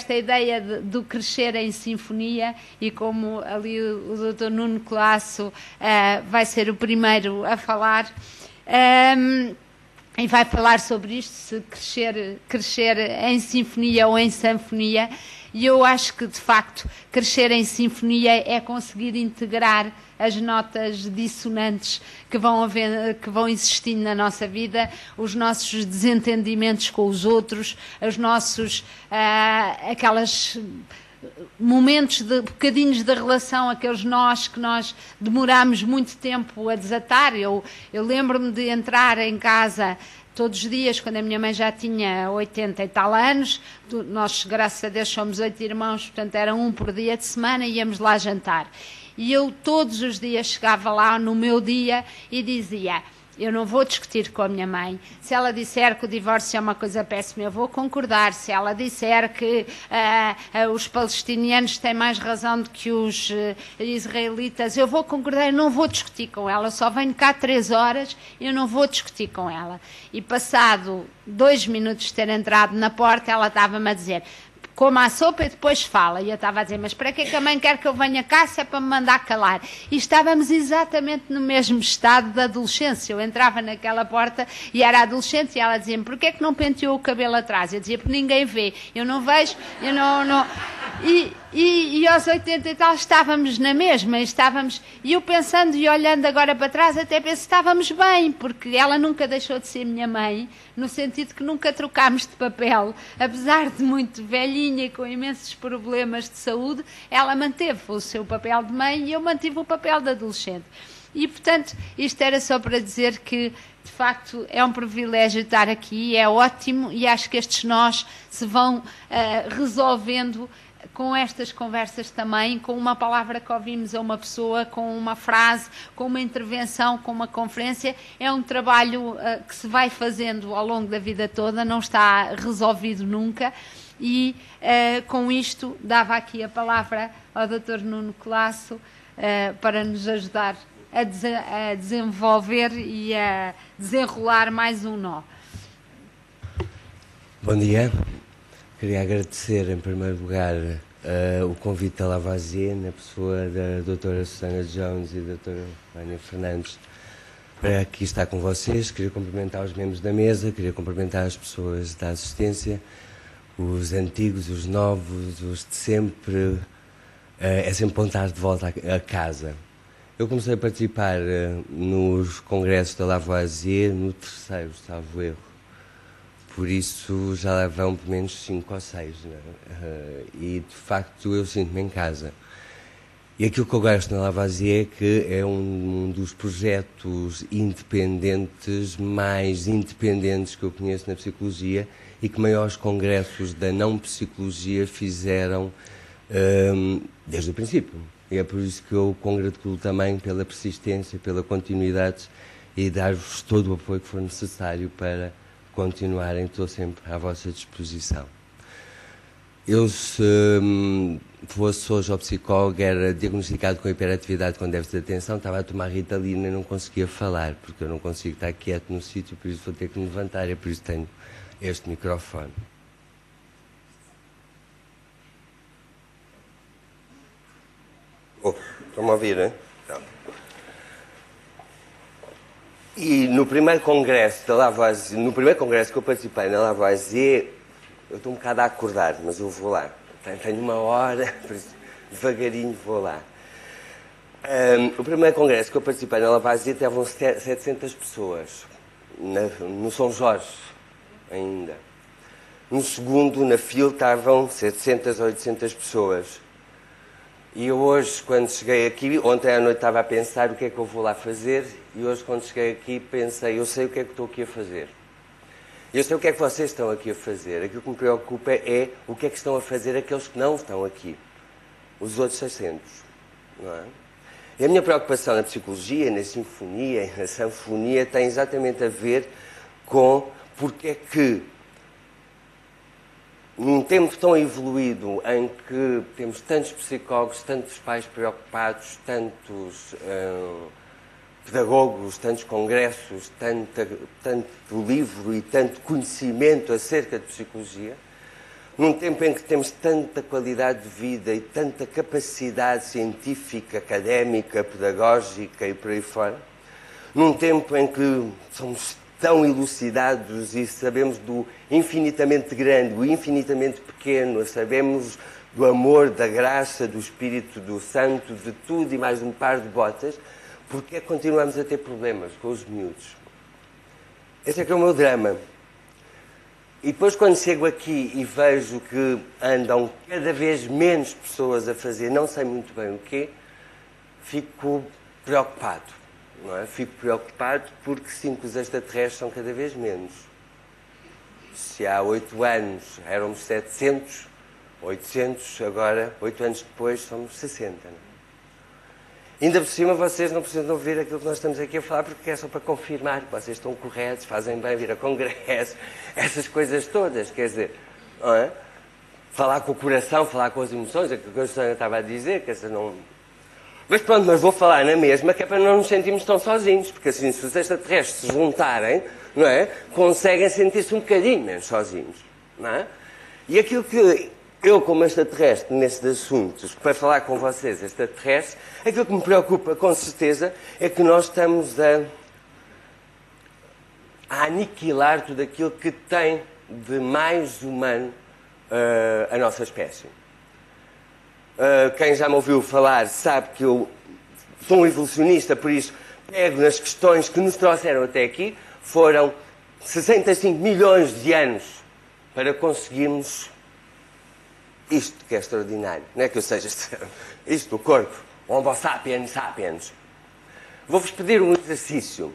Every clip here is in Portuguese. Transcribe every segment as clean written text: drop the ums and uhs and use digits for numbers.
esta ideia do crescer em sinfonia, e como ali o Dr. Nuno Colasso vai ser o primeiro a falar, e vai falar sobre isto, se crescer em sinfonia ou em sanfonia. E eu acho que, de facto, crescer em sinfonia é conseguir integrar as notas dissonantes que vão existindo na nossa vida, os nossos desentendimentos com os outros, os nossos aquelas momentos de bocadinhos de relação, aqueles nós que nós demoramos muito tempo a desatar. Eu lembro-me de entrar em casa todos os dias, quando a minha mãe já tinha 80 e tal anos. Nós, graças a Deus, somos 8 irmãos, portanto era um por dia de semana, e íamos lá jantar. E eu todos os dias chegava lá no meu dia e dizia: eu não vou discutir com a minha mãe. Se ela disser que o divórcio é uma coisa péssima, eu vou concordar. Se ela disser que os palestinianos têm mais razão do que os israelitas, eu vou concordar. Eu não vou discutir com ela. Só venho cá 3 horas, eu não vou discutir com ela. E passado 2 minutos de ter entrado na porta, ela estava-me a dizer: coma a sopa e depois fala. E eu estava a dizer: mas para que é que a mãe quer que eu venha cá, se é para me mandar calar? E estávamos exatamente no mesmo estado da adolescência. Eu entrava naquela porta e era adolescente, e ela dizia-me: porquê é que não penteou o cabelo atrás? Eu dizia: porque ninguém vê. Eu não vejo, eu não... E aos 80 e tal estávamos na mesma, e eu pensando e olhando agora para trás, até penso que estávamos bem, porque ela nunca deixou de ser minha mãe, no sentido que nunca trocámos de papel. Apesar de muito velhinha e com imensos problemas de saúde, ela manteve o seu papel de mãe e eu mantive o papel de adolescente. E, portanto, isto era só para dizer que, de facto, é um privilégio estar aqui, é ótimo, e acho que estes nós se vão resolvendo com estas conversas também, com uma palavra que ouvimos a uma pessoa, com uma frase, com uma intervenção, com uma conferência. É um trabalho que se vai fazendo ao longo da vida toda, não está resolvido nunca. E com isto dava aqui a palavra ao Dr. Nuno Colasso para nos ajudar a desenvolver e a desenrolar mais um nó. Bom dia. Queria agradecer, em primeiro lugar, o convite da Lavoisier, na pessoa da doutora Susana Jones e da doutora Vânia Fernandes, para aqui estar com vocês. Queria cumprimentar os membros da mesa, queria cumprimentar as pessoas da assistência, os antigos, os novos, os de sempre. É sempre bom estar de volta a casa. Eu comecei a participar nos congressos da Lavoisier no 3º, salvo erro. Por isso já lá vão pelo menos 5 ou 6, né? E de facto eu sinto-me em casa. E aquilo que eu gosto na Lavoisier é que é um dos projetos independentes, mais independentes que eu conheço na psicologia, e que maiores congressos da não-psicologia fizeram desde o princípio. E é por isso que eu congratulo também pela persistência, pela continuidade, e dar-vos todo o apoio que for necessário para continuarem. Estou sempre à vossa disposição. Eu, se fosse hoje ao psicólogo, era diagnosticado com hiperatividade com déficit de atenção, estava a tomar Ritalina e não conseguia falar, porque eu não consigo estar quieto no sítio, por isso vou ter que me levantar, e por isso tenho este microfone. Estão-me a ouvir, hein? E no primeiro congresso da Lavoisier, no primeiro congresso que eu participei na Lavoisier, eu estou um bocado a acordar, mas eu vou lá. Tenho 1 hora, por isso, devagarinho vou lá. O primeiro congresso que eu participei na Lavoisier estavam 700 pessoas, no São Jorge ainda. No segundo, na FIL, estavam 700 ou 800 pessoas. E eu hoje, quando cheguei aqui, ontem à noite estava a pensar o que é que eu vou lá fazer, e hoje, quando cheguei aqui, pensei: eu sei o que é que estou aqui a fazer. Eu sei o que é que vocês estão aqui a fazer. Aquilo que me preocupa é o que é que estão a fazer aqueles que não estão aqui. Os outros 600. Não é? E a minha preocupação na psicologia, na sinfonia e na sanfonia tem exatamente a ver com porque é que, num tempo tão evoluído em que temos tantos psicólogos, tantos pais preocupados, tantos pedagogos, tantos congressos, tanto livro e tanto conhecimento acerca de psicologia, num tempo em que temos tanta qualidade de vida e tanta capacidade científica, académica, pedagógica e por aí fora, num tempo em que somos tão elucidados e sabemos do infinitamente grande, o infinitamente pequeno, sabemos do amor, da graça, do Espírito, do Santo, de tudo e mais um par de botas, porque é que continuamos a ter problemas com os miúdos? Esse é que é o meu drama. E depois, quando chego aqui e vejo que andam cada vez menos pessoas a fazer não sei muito bem o quê, fico preocupado. Não é? Fico preocupado porque sinto que os extraterrestres são cada vez menos. Se há 8 anos éramos 700, 800, agora, 8 anos depois, somos 60. Não é? Ainda por cima, vocês não precisam ouvir aquilo que nós estamos aqui a falar, porque é só para confirmar que vocês estão corretos, fazem bem vir a congresso, essas coisas todas, quer dizer, não é? Falar com o coração, falar com as emoções, é aquilo que a Susana estava a dizer, quer dizer, não... Mas pronto, mas vou falar na mesma, que é para não nos sentirmos tão sozinhos, porque assim, se os extraterrestres se juntarem, não é? Conseguem sentir-se um bocadinho menos sozinhos, não é? E aquilo que eu, como extraterrestre, nestes assuntos, para falar com vocês, extraterrestres, aquilo que me preocupa, com certeza, é que nós estamos a aniquilar tudo aquilo que tem de mais humano a nossa espécie. Quem já me ouviu falar sabe que eu sou um evolucionista, por isso pego nas questões que nos trouxeram até aqui. Foram 65 milhões de anos para conseguirmos isto que é extraordinário. Não é que eu seja isto do corpo, Homo sapiens sapiens. Vou-vos pedir um exercício.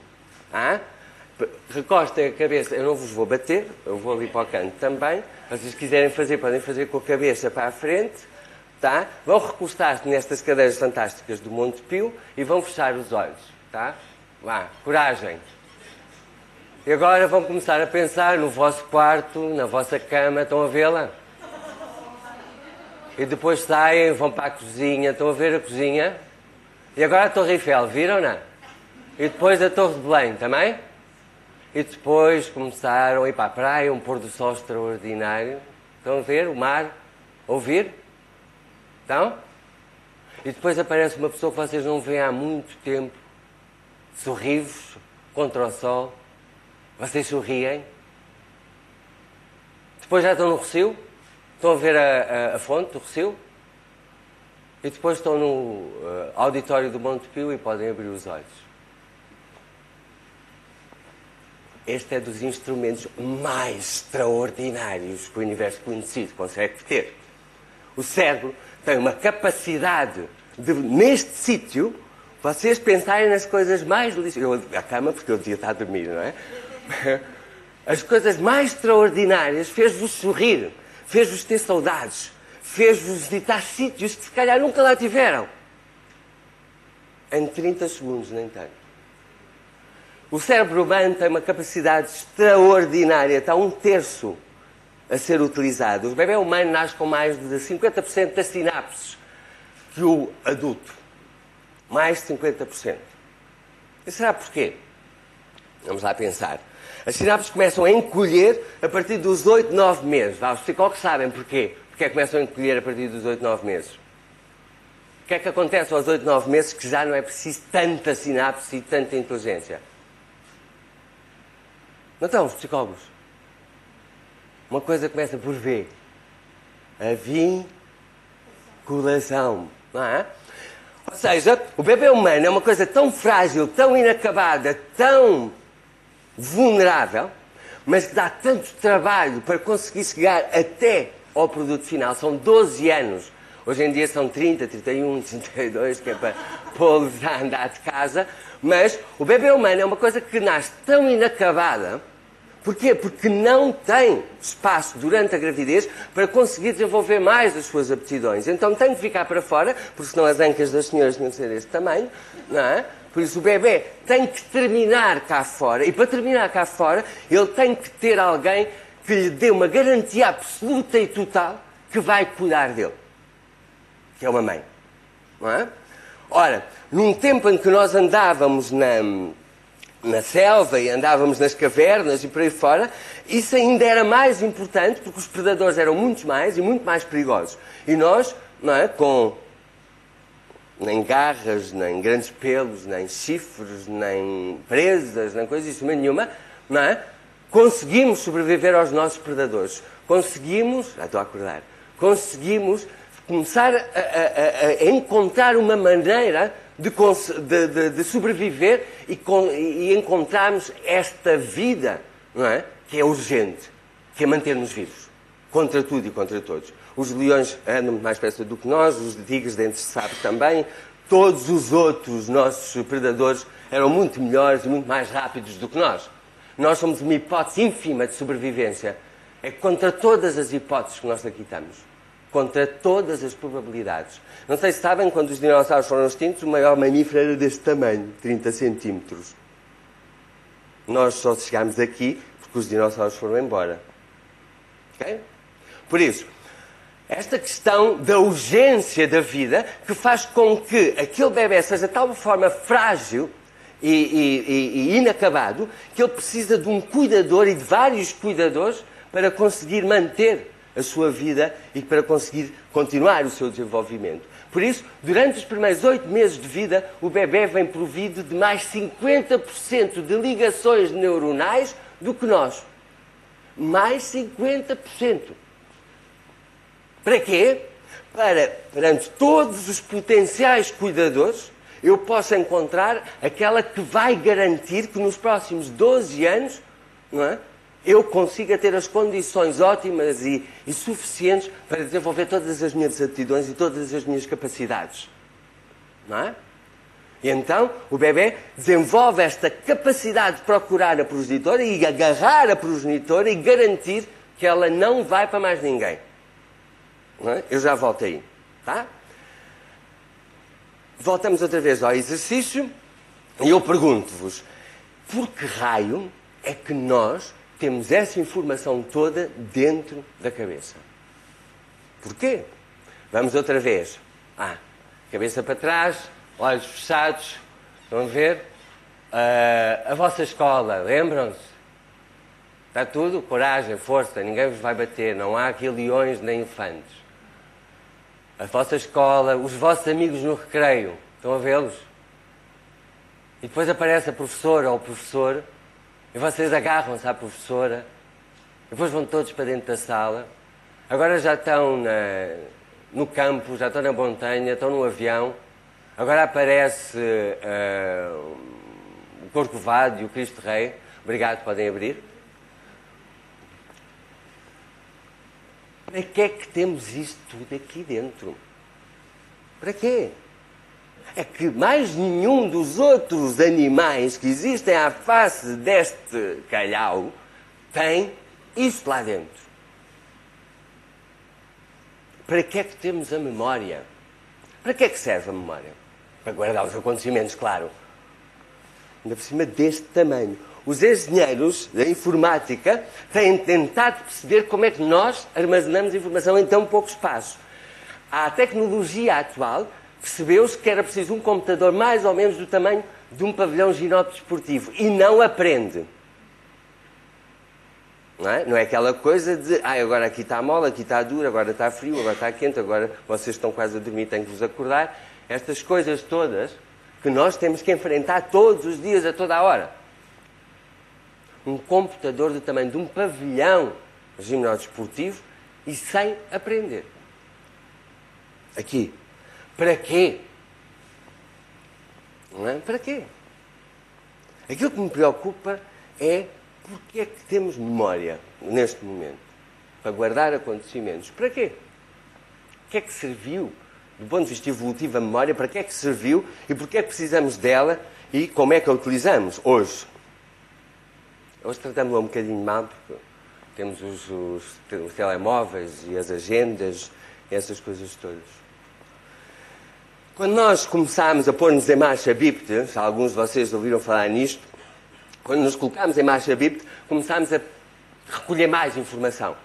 Recostem a cabeça, eu não vos vou bater, eu vou ali para o canto também. Se vocês quiserem fazer, podem fazer com a cabeça para a frente. Tá? Vão recostar-se nestas cadeiras fantásticas do Monte Pio e vão fechar os olhos. Tá? Vá, coragem. E agora vão começar a pensar no vosso quarto, na vossa cama, estão a vê-la? E depois saem, vão para a cozinha, estão a ver a cozinha? E agora a Torre Eiffel, viram, não? E depois a Torre de Belém, também? E depois começaram a ir para a praia, um pôr do sol extraordinário. Estão a ver o mar? Ouvir? Então? E depois aparece uma pessoa que vocês não veem há muito tempo, sorri-vos contra o sol, vocês sorriem, depois já estão no Rossio, estão a ver a fonte do Rossio, e depois estão no auditório do Monte Pio e podem abrir os olhos. Este é dos instrumentos mais extraordinários que o universo conhecido consegue ter. O cérebro tem uma capacidade de, neste sítio, vocês pensarem nas coisas mais deliciosas. A cama, porque eu devia estar a dormir, não é? As coisas mais extraordinárias, fez-vos sorrir, fez-vos ter saudades, fez-vos visitar sítios que se calhar nunca lá tiveram. Em 30 segundos, nem tanto. O cérebro humano tem uma capacidade extraordinária, está 1/3 a ser utilizado. O bebê humano nasce com mais de 50% das sinapses que o adulto. Mais de 50%. E será porquê? Vamos lá pensar. As sinapses começam a encolher a partir dos 8, 9 meses. Os psicólogos sabem porquê. Porque é que começam a encolher a partir dos 8, 9 meses. O que é que acontece aos 8, 9 meses que já não é preciso tanta sinapse e tanta inteligência? Não estão os psicólogos? Uma coisa começa por V. A vinculação. Não é? Ou seja, o bebê humano é uma coisa tão frágil, tão inacabada, tão vulnerável, mas que dá tanto trabalho para conseguir chegar até ao produto final. São 12 anos. Hoje em dia são 30, 31, 32, que é para pô-los a andar de casa. Mas o bebê humano é uma coisa que nasce tão inacabada. Porquê? Porque não tem espaço durante a gravidez para conseguir desenvolver mais as suas aptidões. Então tem que ficar para fora, porque senão as ancas das senhoras tinham que ser deste tamanho, não é? Por isso o bebê tem que terminar cá fora. E para terminar cá fora, ele tem que ter alguém que lhe dê uma garantia absoluta e total que vai cuidar dele. Que é uma mãe. Não é? Ora, num tempo em que nós andávamos na selva e andávamos nas cavernas e por aí fora, isso ainda era mais importante porque os predadores eram muito mais e muito mais perigosos. E nós, não é, com nem garras, nem grandes pelos, nem chifres, nem presas, nem coisa isso nenhuma, não é? Conseguimos sobreviver aos nossos predadores. Conseguimos, já estou a acordar, conseguimos começar a encontrar uma maneira de sobreviver e encontrarmos esta vida, não é? Que é urgente, que é manter-nos vivos, contra tudo e contra todos. Os leões andam muito mais depressa do que nós, os tigres dentes de sabre também, todos os outros nossos predadores eram muito melhores e muito mais rápidos do que nós. Nós somos uma hipótese ínfima de sobrevivência. É contra todas as hipóteses que nós aqui estamos. Contra todas as probabilidades. Não sei se sabem, quando os dinossauros foram extintos, o maior mamífero era deste tamanho, 30 centímetros. Nós só chegámos aqui porque os dinossauros foram embora. Ok? Por isso, esta questão da urgência da vida, que faz com que aquele bebê seja de tal forma frágil e inacabado, que ele precisa de um cuidador e de vários cuidadores para conseguir manter a sua vida e para conseguir continuar o seu desenvolvimento. Por isso, durante os primeiros 8 meses de vida, o bebê vem provido de mais 50% de ligações neuronais do que nós. Mais 50%. Para quê? Para, perante todos os potenciais cuidadores, eu possa encontrar aquela que vai garantir que nos próximos 12 anos, não é, eu consiga ter as condições ótimas e suficientes para desenvolver todas as minhas aptidões e todas as minhas capacidades. Não é? E então o bebê desenvolve esta capacidade de procurar a progenitora e agarrar a progenitora e garantir que ela não vai para mais ninguém. Não é? Eu já volto aí. Tá? Voltamos outra vez ao exercício e eu pergunto-vos, por que raio é que nós temos essa informação toda dentro da cabeça? Porquê? Vamos outra vez. Cabeça para trás, olhos fechados. Estão a ver? A vossa escola, lembram-se? Está tudo? Coragem, força, ninguém vos vai bater. Não há aqui leões nem elefantes. A vossa escola, os vossos amigos no recreio. Estão a vê-los? E depois aparece a professora ou o professor e vocês agarram-se à professora e depois vão todos para dentro da sala. Agora já estão no campo, já estão na montanha, estão no avião. Agora aparece o Corcovado e o Cristo Rei. Obrigado, podem abrir. Para que é que temos isto tudo aqui dentro? Para quê? É que mais nenhum dos outros animais que existem à face deste calhau tem isso lá dentro. Para que é que temos a memória? Para que é que serve a memória? Para guardar os acontecimentos, claro. Ainda por cima deste tamanho. Os engenheiros da informática têm tentado perceber como é que nós armazenamos informação em tão pouco espaço. A tecnologia atual percebeu-se que era preciso um computador mais ou menos do tamanho de um pavilhão ginópio-desportivo e não aprende. Não é? Não é aquela coisa de agora aqui está mole, aqui está duro, agora está frio, agora está quente, agora vocês estão quase a dormir, têm que vos acordar. Estas coisas todas que nós temos que enfrentar todos os dias, a toda a hora. Um computador do tamanho de um pavilhão ginópio-desportivo e sem aprender. Aqui. Para quê? Não é? Para quê? Aquilo que me preocupa é porque é que temos memória neste momento. Para guardar acontecimentos. Para quê? O que é que serviu? Do ponto de vista evolutivo, a memória, para que é que serviu e porque é que precisamos dela e como é que a utilizamos hoje? Hoje tratamos-la um bocadinho mal porque temos os telemóveis e as agendas e essas coisas todas. Quando nós começámos a pôr-nos em marcha bípede, se alguns de vocês ouviram falar nisto, quando nos colocámos em marcha bípede, começámos a recolher mais informação.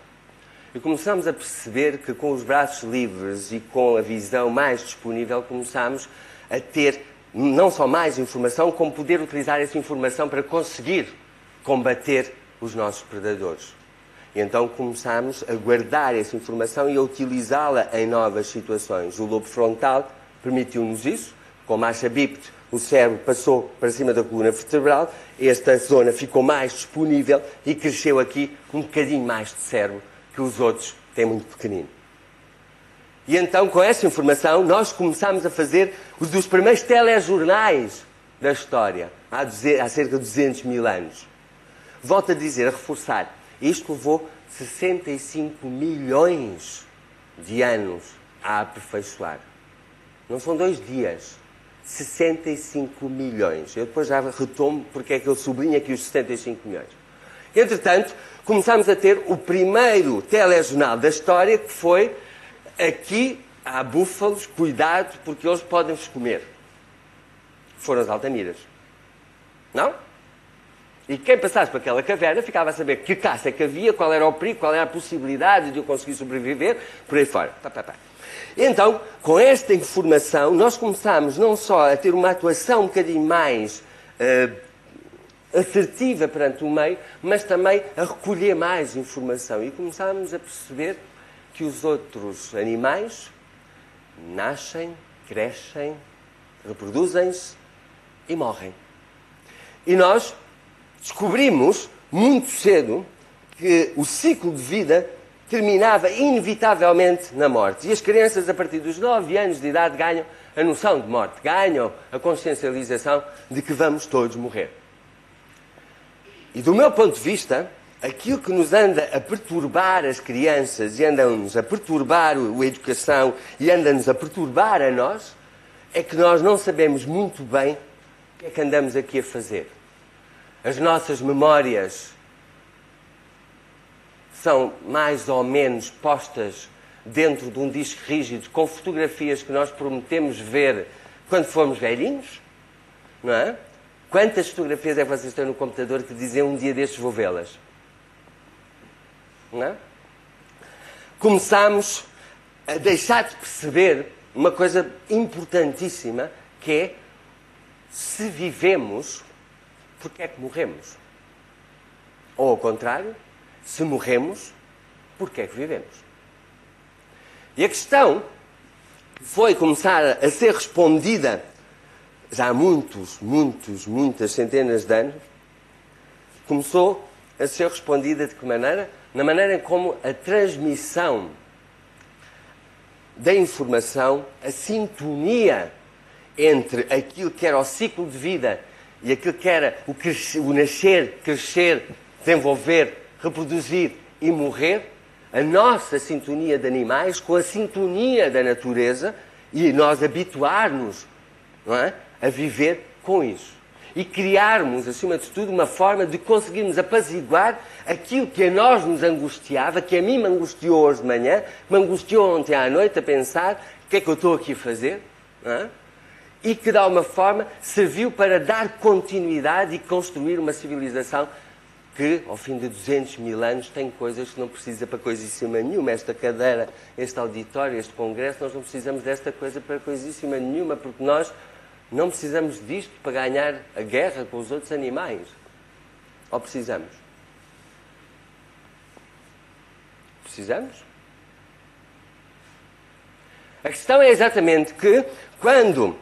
E começámos a perceber que com os braços livres e com a visão mais disponível, começámos a ter não só mais informação, como poder utilizar essa informação para conseguir combater os nossos predadores. E então começámos a guardar essa informação e a utilizá-la em novas situações. O lobo frontal permitiu-nos isso. Com a marcha bípede, o cérebro passou para cima da coluna vertebral, esta zona ficou mais disponível e cresceu aqui um bocadinho mais de cérebro que os outros têm muito pequenino. E então, com essa informação, nós começámos a fazer os dos primeiros telejornais da história, há cerca de 200 mil anos. Volto a dizer, a reforçar, isto levou 65 milhões de anos a aperfeiçoar. Não são 2 dias, 65 milhões. Eu depois já retomo porque é que eu sublinho aqui os 65 milhões. Entretanto, começámos a ter o primeiro telejornal da história, que foi: aqui há búfalos, cuidado, porque eles podem-vos comer. Foram os Altamiras. Não? E quem passasse por aquela caverna ficava a saber que caça que havia, qual era o perigo, qual era a possibilidade de eu conseguir sobreviver, por aí fora. Então, com esta informação, nós começámos não só a ter uma atuação um bocadinho mais assertiva perante o meio, mas também a recolher mais informação. E começámos a perceber que os outros animais nascem, crescem, reproduzem-se e morrem. E nós descobrimos muito cedo que o ciclo de vida terminava inevitavelmente na morte. E as crianças, a partir dos 9 anos de idade, ganham a noção de morte, ganham a consciencialização de que vamos todos morrer. E do meu ponto de vista, aquilo que nos anda a perturbar as crianças e anda-nos a perturbar a educação e anda-nos a perturbar a nós, é que nós não sabemos muito bem o que é que andamos aqui a fazer. As nossas memórias são mais ou menos postas dentro de um disco rígido com fotografias que nós prometemos ver quando formos velhinhos, não é? Quantas fotografias é que vocês têm no computador que dizem um dia destes vou vê-las? Não é? Começámos a deixar de perceber uma coisa importantíssima, que é: se vivemos, porque é que morremos? Ou ao contrário, se morremos, porque é que vivemos? E a questão foi começar a ser respondida já há muitas centenas de anos. Começou a ser respondida de que maneira? Na maneira como a transmissão da informação, a sintonia entre aquilo que era o ciclo de vida e aquilo que era o nascer, crescer, desenvolver, reproduzir e morrer, a nossa sintonia de animais com a sintonia da natureza, e nós habituar-nos, não é, a viver com isso. E criarmos, acima de tudo, uma forma de conseguirmos apaziguar aquilo que a nós nos angustiava, que a mim me angustiou hoje de manhã, me angustiou ontem à noite a pensar o que é que eu estou aqui a fazer, não é? E que, de alguma forma, serviu para dar continuidade e construir uma civilização que, ao fim de 200 mil anos, tem coisas que não precisa para coisíssima nenhuma. Esta cadeira, este auditório, este congresso, nós não precisamos desta coisa para coisíssima nenhuma, porque nós não precisamos disto para ganhar a guerra com os outros animais. Ou precisamos? Precisamos? A questão é exatamente que, quando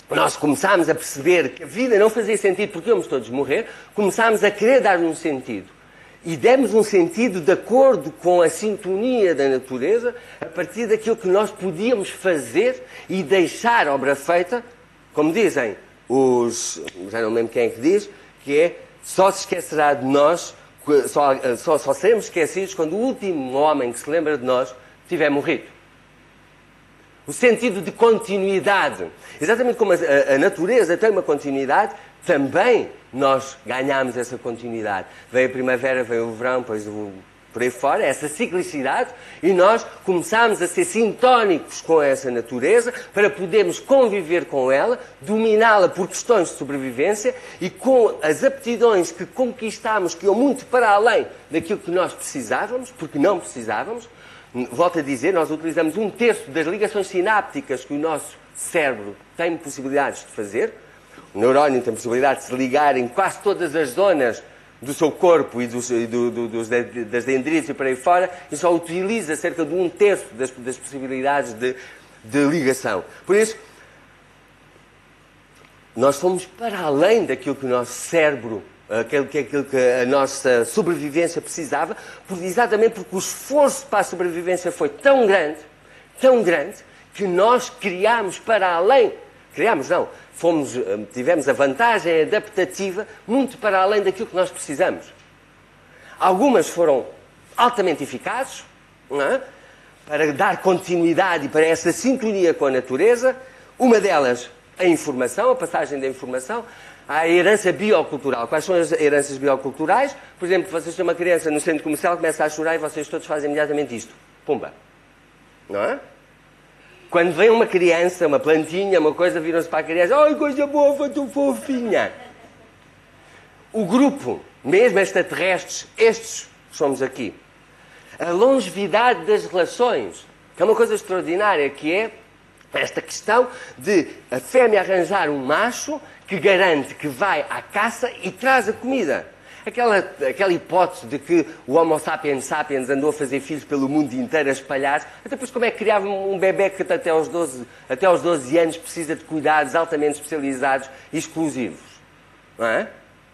nós começámos a perceber que a vida não fazia sentido porque íamos todos morrer, começámos a querer dar um sentido. E demos um sentido de acordo com a sintonia da natureza, a partir daquilo que nós podíamos fazer e deixar obra feita, como dizem já não me lembro quem é que diz, que é: só se esquecerá de nós, só seremos esquecidos quando o último homem que se lembra de nós tiver morrido. O sentido de continuidade. Exatamente como a natureza tem uma continuidade, também nós ganhamos essa continuidade. Vem a primavera, vem o verão, depois por aí fora, essa ciclicidade, e nós começamos a ser sintónicos com essa natureza para podermos conviver com ela, dominá-la por questões de sobrevivência e com as aptidões que conquistámos, que iam muito para além daquilo que nós precisávamos, porque não precisávamos. Volto a dizer, nós utilizamos 1/3 das ligações sinápticas que o nosso cérebro tem possibilidades de fazer. O neurónio tem possibilidade de se ligar em quase todas as zonas do seu corpo e das dendritas e por aí fora, e só utiliza cerca de 1/3 das possibilidades de ligação. Por isso, nós fomos para além daquilo que o nosso cérebro, aquilo que a nossa sobrevivência precisava, exatamente porque o esforço para a sobrevivência foi tão grande, que nós criámos para além, tivemos a vantagem adaptativa muito para além daquilo que nós precisamos. Algumas foram altamente eficazes, não é? Para dar continuidade e para essa sintonia com a natureza. Uma delas, a informação, a passagem da informação. Há a herança biocultural. Quais são as heranças bioculturais? Por exemplo, vocês têm uma criança no centro comercial, começa a chorar e vocês todos fazem imediatamente isto. Pumba. Não é? Quando vem uma criança, uma plantinha, uma coisa, viram-se para a criança, ai, coisa boa, tão fofinha. O grupo, mesmo extraterrestres, estes somos aqui. A longevidade das relações, que é uma coisa extraordinária, que é esta questão de a fêmea arranjar um macho que garante que vai à caça e traz a comida. Aquela hipótese de que o Homo sapiens sapiens andou a fazer filhos pelo mundo inteiro a espalhar, até depois como é que criava um bebê que até aos 12 anos precisa de cuidados altamente especializados e exclusivos? Não é?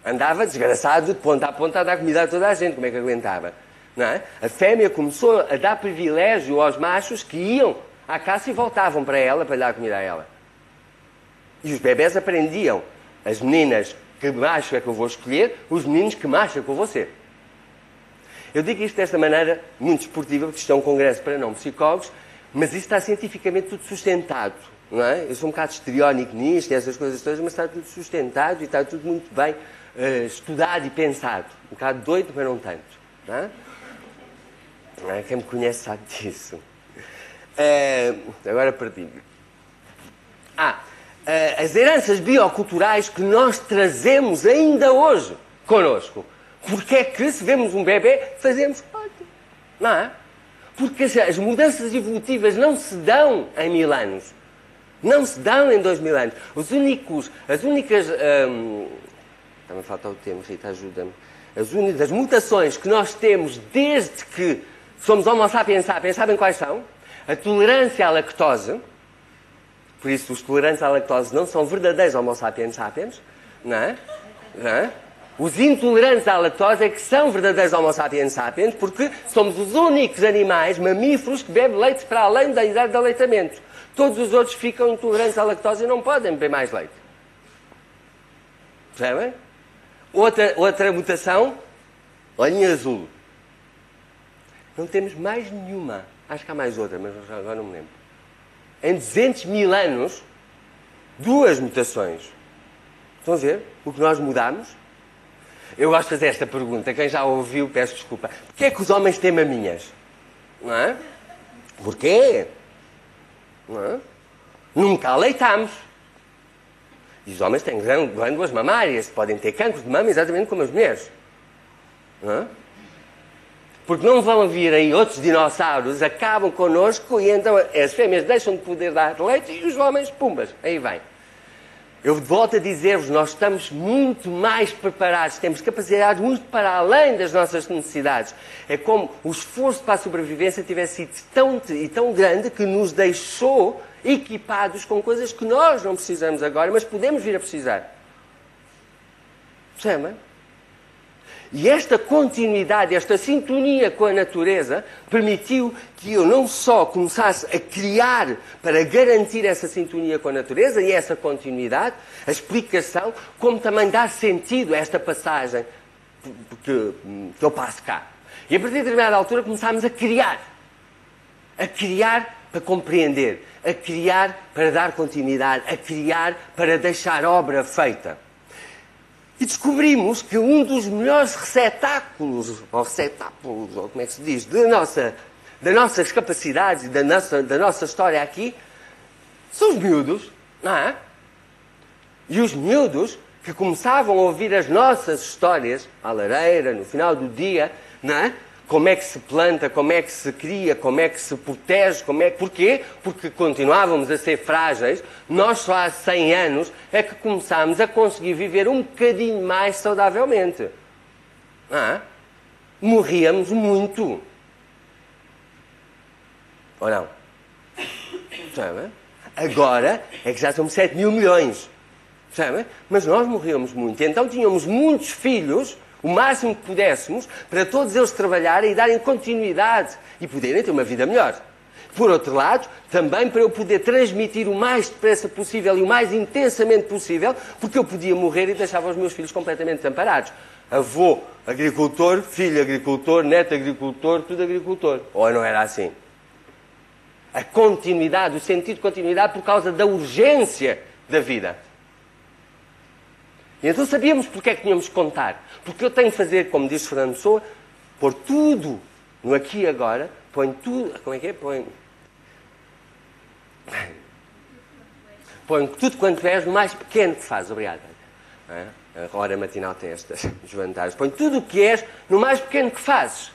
Andava desgraçado de ponta a ponta a dar comida a toda a gente, como é que aguentava? Não é? A fêmea começou a dar privilégio aos machos que iam à caça e voltavam para ela para lhe dar comida a ela. E os bebés aprendiam. As meninas, que macho é que eu vou escolher, os meninos, que macho é que eu vou ser. Eu digo isto desta maneira muito esportiva, porque isto é um congresso para não psicólogos, mas isto está cientificamente tudo sustentado. Não é? Eu sou um bocado histriónico nisto e essas coisas todas, mas está tudo sustentado e está tudo muito bem estudado e pensado. Um bocado doido, mas não tanto. Não é? Quem me conhece sabe disso. Agora perdi-me. As heranças bioculturais que nós trazemos ainda hoje connosco. Porque é que, se vemos um bebê, fazemos... Não é? Porque as mudanças evolutivas não se dão em 1000 anos. Não se dão em 2000 anos. As únicas... Está-me a faltar o termo, Rita, ajuda-me. As mutações que nós temos desde que somos Homo sapiens sapiens, sabem quais são? A tolerância à lactose. Por isso, os tolerantes à lactose não são verdadeiros Homo sapiens sapiens. Não é? Não é? Os intolerantes à lactose é que são verdadeiros Homo sapiens sapiens, porque somos os únicos animais mamíferos que bebem leite para além da idade de aleitamento. Todos os outros ficam intolerantes à lactose e não podem beber mais leite. Percebem? Outra mutação, olhinho azul. Não temos mais nenhuma. Acho que há mais outra, mas agora não me lembro. Em 200 mil anos, 2 mutações. Estão a ver o que nós mudamos? Eu gosto de fazer esta pergunta. Quem já ouviu, peço desculpa. Porquê é que os homens têm maminhas? Não é? Porquê? Não é? Nunca aleitámos. E os homens têm glândulas mamárias, podem ter cancro de mama exatamente como as mulheres. Não é? Porque não vão vir aí outros dinossauros, acabam connosco e então as fêmeas deixam de poder dar leite e os homens, pumbas, aí vem. Eu volto a dizer-vos, nós estamos muito mais preparados, temos capacidade muito para além das nossas necessidades. É como o esforço para a sobrevivência tivesse sido tão grande que nos deixou equipados com coisas que nós não precisamos agora, mas podemos vir a precisar. Percebem? E esta continuidade, esta sintonia com a natureza, permitiu que eu não só começasse a criar para garantir essa sintonia com a natureza e essa continuidade, a explicação, como também dar sentido a esta passagem que eu passo cá. E a partir de determinada altura começámos a criar para compreender, a criar para dar continuidade, a criar para deixar obra feita. E descobrimos que um dos melhores receptáculos, ou como é que se diz, das nossas capacidades e da nossa história aqui, são os miúdos, não é? E os miúdos que começavam a ouvir as nossas histórias, à lareira, no final do dia, não é? como é que se planta, como é que se cria, como é que se protege, Porquê? Porque continuávamos a ser frágeis. Nós só há 100 anos é que começámos a conseguir viver um bocadinho mais saudavelmente. Morríamos muito. Ou não? Sabe? Agora é que já somos 7 mil milhões. Sabe? Mas nós morríamos muito. Então tínhamos muitos filhos, o máximo que pudéssemos, para todos eles trabalharem e darem continuidade e poderem ter uma vida melhor. Por outro lado, também para eu poder transmitir o mais depressa possível e o mais intensamente possível, porque eu podia morrer e deixava os meus filhos completamente desamparados. Avô agricultor, filho agricultor, neto agricultor, tudo agricultor. Ou não era assim? A continuidade, o sentido de continuidade por causa da urgência da vida. E então sabíamos porque é que tínhamos que contar. Porque eu tenho que fazer, como diz Fernando Pessoa, pôr tudo no aqui e agora, põe tudo... Como é que é? Põe tudo quanto és no mais pequeno que fazes. Obrigado. A hora matinal tem estas desvantagens. Põe tudo o que és no mais pequeno que fazes.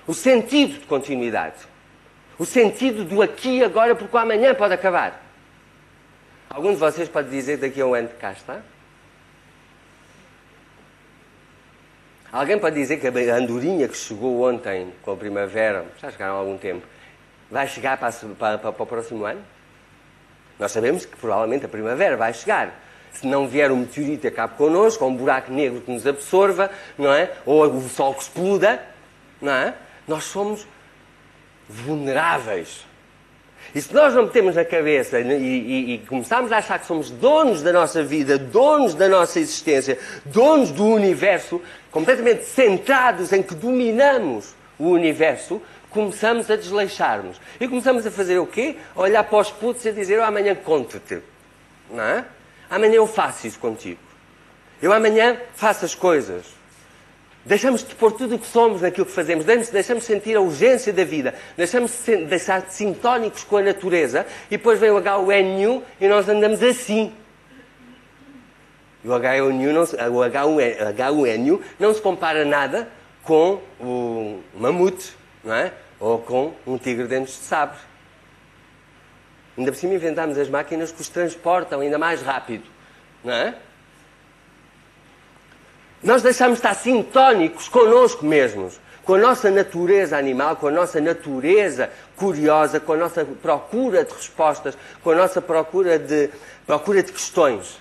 O sentido de continuidade. O sentido do aqui e agora, porque o amanhã pode acabar. Algum de vocês pode dizer daqui a um ano que cá está? Alguém pode dizer que a andorinha que chegou ontem com a primavera, já chegaram há algum tempo, vai chegar para o próximo ano? Nós sabemos que provavelmente a primavera vai chegar. Se não vier um meteorito e acabe connosco, ou um buraco negro que nos absorva, não é? Ou o sol que exploda, não é? Nós somos vulneráveis. E se nós não metemos na cabeça e começarmos a achar que somos donos da nossa vida, donos da nossa existência, donos do universo, completamente centrados em que dominamos o universo, começamos a desleixar-nos. E começamos a fazer o quê? A olhar para os putos e a dizer, eu amanhã conto-te. Não é? Amanhã eu faço isso contigo. Eu amanhã faço as coisas. Deixamos de pôr tudo o que somos naquilo que fazemos. Deixamos de sentir a urgência da vida. Deixamos de deixar de sintónicos com a natureza. E depois vem o HUNU e nós andamos assim. E o HUNU não se compara nada com o mamute, não é? Ou com um tigre de dentes de sabre. Ainda por cima inventámos as máquinas que os transportam ainda mais rápido, não é? Nós deixamos de estar sintónicos connosco mesmos, com a nossa natureza animal, com a nossa natureza curiosa, com a nossa procura de respostas, com a nossa procura de questões.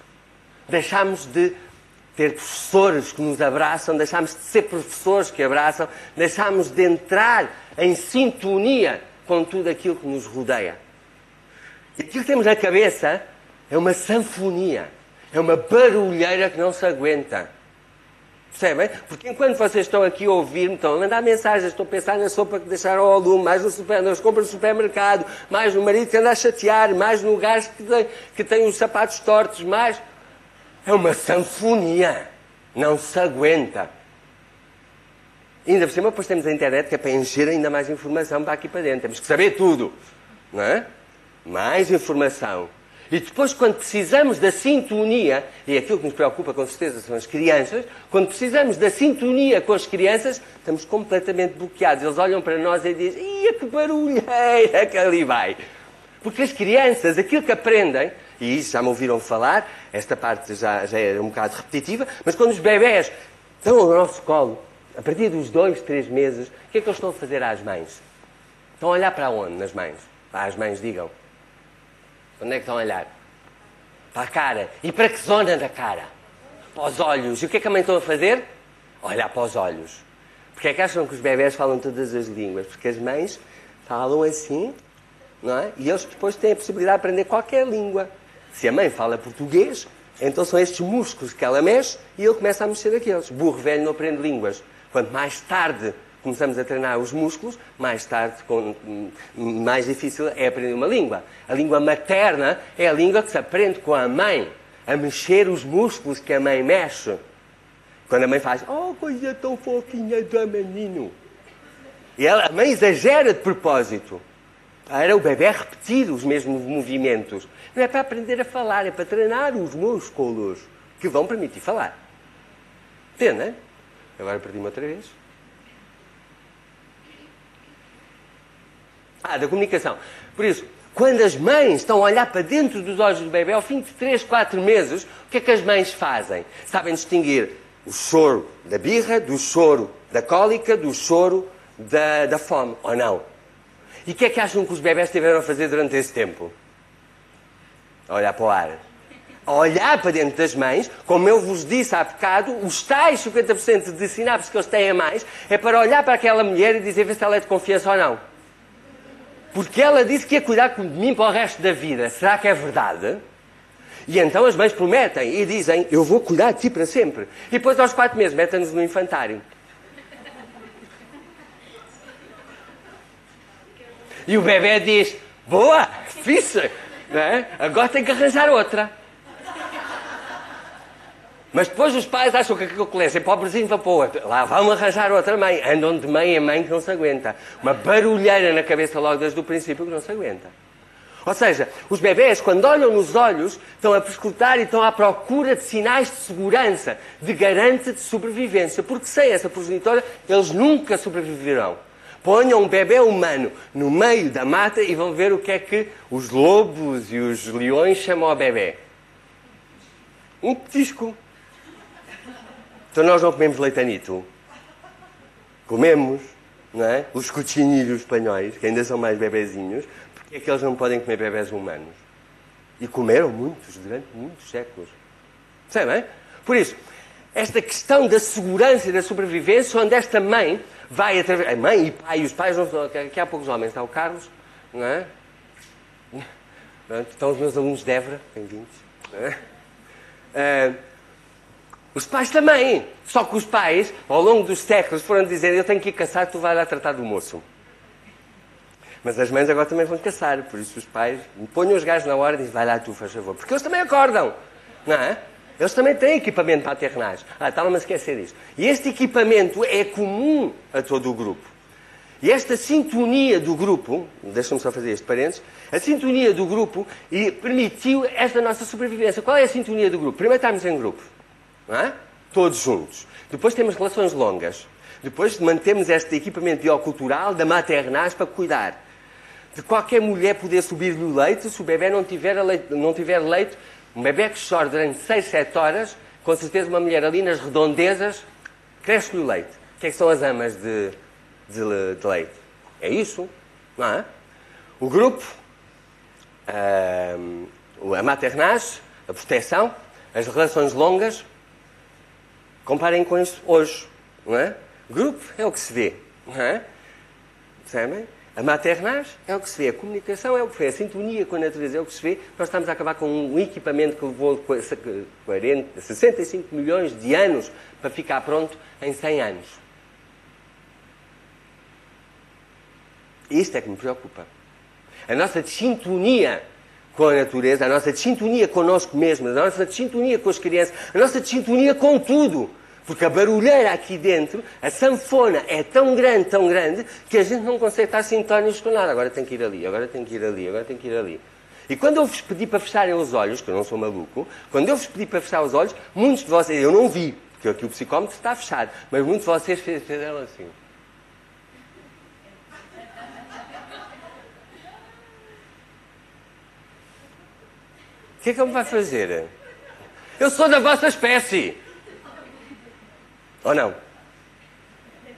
Deixamos de ter professores que nos abraçam, deixamos de ser professores que abraçam, deixamos de entrar em sintonia com tudo aquilo que nos rodeia. E aquilo que temos na cabeça é uma sanfonia, é uma barulheira que não se aguenta. Percebem? Porque enquanto vocês estão aqui a ouvir-me, estão a mandar mensagens, estão a pensar na sopa que deixaram ao lume, mais nas compras do supermercado, mais no marido que anda a chatear, mais no gajo que tem os sapatos tortos, mais... É uma sanfonia. Não se aguenta. E ainda por cima, depois temos a internet que é para encher ainda mais informação para aqui para dentro. Temos que saber tudo. Não é? Mais informação. E depois, quando precisamos da sintonia, e aquilo que nos preocupa com certeza são as crianças, quando precisamos da sintonia com as crianças, estamos completamente bloqueados. Eles olham para nós e dizem, ia que barulheira que ali vai. Porque as crianças, aquilo que aprendem, e isso já me ouviram falar, esta parte já é um bocado repetitiva, mas quando os bebés estão ao nosso colo, a partir dos 2, 3 meses, o que é que eles estão a fazer às mães? Estão a olhar para onde, nas mães? As mães digam. Onde é que estão a olhar? Para a cara. E para que zona da cara? Para os olhos. E o que é que a mãe está a fazer? Olhar para os olhos. Porque é que acham que os bebés falam todas as línguas? Porque as mães falam assim, não é? E eles depois têm a possibilidade de aprender qualquer língua. Se a mãe fala português, então são estes músculos que ela mexe e ele começa a mexer aqueles. Burro velho não aprende línguas. Quanto mais tarde começamos a treinar os músculos, mais tarde, mais difícil é aprender uma língua. A língua materna é a língua que se aprende com a mãe, a mexer os músculos que a mãe mexe. Quando a mãe faz, oh, coisa tão fofinha do menino. E a mãe exagera de propósito. Para o bebê repetir os mesmos movimentos. Não é para aprender a falar, é para treinar os músculos que vão permitir falar. Entendem? Agora perdi-me outra vez. Da comunicação. Por isso, quando as mães estão a olhar para dentro dos olhos do bebê, ao fim de 3, 4 meses, o que é que as mães fazem? Sabem distinguir o choro da birra, do choro da cólica, do choro da fome, ou não? E o que é que acham que os bebés tiveram a fazer durante esse tempo? A olhar para o ar. A olhar para dentro das mães, como eu vos disse há bocado, os tais 50% de sinapses que eles têm a mais, é para olhar para aquela mulher e dizer se ela é de confiança ou não. Porque ela disse que ia cuidar de mim para o resto da vida. Será que é verdade? E então as mães prometem e dizem, eu vou cuidar de ti para sempre. E depois aos 4 meses metem-nos no infantário. E o bebê diz, boa, fixe, não é? Agora tem que arranjar outra. Mas depois os pais acham que aquilo que é pobrezinho para pôr. Lá vão arranjar outra mãe. Andam de mãe em mãe que não se aguenta. Uma barulheira na cabeça logo desde o princípio que não se aguenta. Ou seja, os bebés, quando olham nos olhos, estão a prescrutar e estão à procura de sinais de segurança, de garante de sobrevivência. Porque sem essa progenitora, eles nunca sobreviverão. Ponham um bebê humano no meio da mata e vão ver o que é que os lobos e os leões chamam ao bebê. Um petisco. Então nós não comemos leitanito. Comemos, não é? Os cochinilhos espanhóis, que ainda são mais bebezinhos, porque é que eles não podem comer bebés humanos? E comeram muitos, durante muitos séculos. Percebem? Por isso, esta questão da segurança e da sobrevivência, onde esta mãe vai através... A mãe e pai, os pais, não... aqui há poucos homens, está o Carlos, não é? Estão os meus alunos de Évora, bem-vindos. Os pais também. Só que os pais, ao longo dos séculos, foram dizer, eu tenho que ir caçar, tu vais lá tratar do moço. Mas as mães agora também vão caçar. Por isso os pais ponham os gajos na hora e dizem, vai lá tu, faz favor. Porque eles também acordam. Não é? Eles também têm equipamento para maternais. Estava-me a esquecer disso. E este equipamento é comum a todo o grupo. E esta sintonia do grupo, deixa-me só fazer este parênteses, a sintonia do grupo permitiu esta nossa sobrevivência. Qual é a sintonia do grupo? Primeiro estamos em grupo. Não é? Todos juntos. Depois temos relações longas. Depois mantemos este equipamento biocultural da maternagem para cuidar. De qualquer mulher poder subir-lhe o leite, se o bebê não tiver leite, um bebê que chora durante 6, 7 horas, com certeza uma mulher ali nas redondezas, cresce-lhe o leite. O que é que são as amas de leite? É isso, não é? O grupo, a maternagem, a proteção, as relações longas. Comparem com isso hoje, não é? Grupo é o que se vê, não é? Percebem? A maternagem é o que se vê, a comunicação é o que se vê, a sintonia com a natureza é o que se vê. Nós estamos a acabar com um equipamento que levou 65 milhões de anos para ficar pronto em 100 anos. Isto é que me preocupa. A nossa sintonia com a natureza, a nossa sintonia connosco mesmos, a nossa sintonia com as crianças, a nossa sintonia com tudo. Porque a barulheira aqui dentro, a sanfona é tão grande, que a gente não consegue estar sintónicos com nada. Agora tem que ir ali, agora tem que ir ali, agora tem que ir ali. E quando eu vos pedi para fecharem os olhos, que eu não sou maluco, quando eu vos pedi para fechar os olhos, muitos de vocês, eu não vi, porque aqui o psicómetro está fechado, mas muitos de vocês fizeram assim. O que é que ele vai fazer? Eu sou da vossa espécie. Ou não?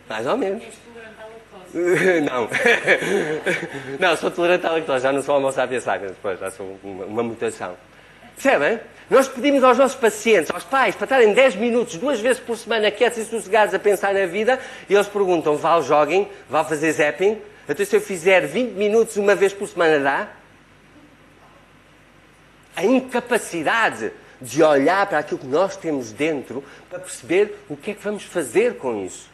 Mais ou menos. Não. Não, sou tolerante à lactose. Já não sou homo sapiens sapiens. Depois, já sou uma mutação. Percebem? Nós pedimos aos nossos pacientes, aos pais, para estarem 10 minutos, 2 vezes por semana, quietos e sossegados a pensar na vida, e eles perguntam, vá ao jogging, vá ao fazer zapping? Então se eu fizer 20 minutos uma vez por semana, dá? A incapacidade de olhar para aquilo que nós temos dentro para perceber o que é que vamos fazer com isso.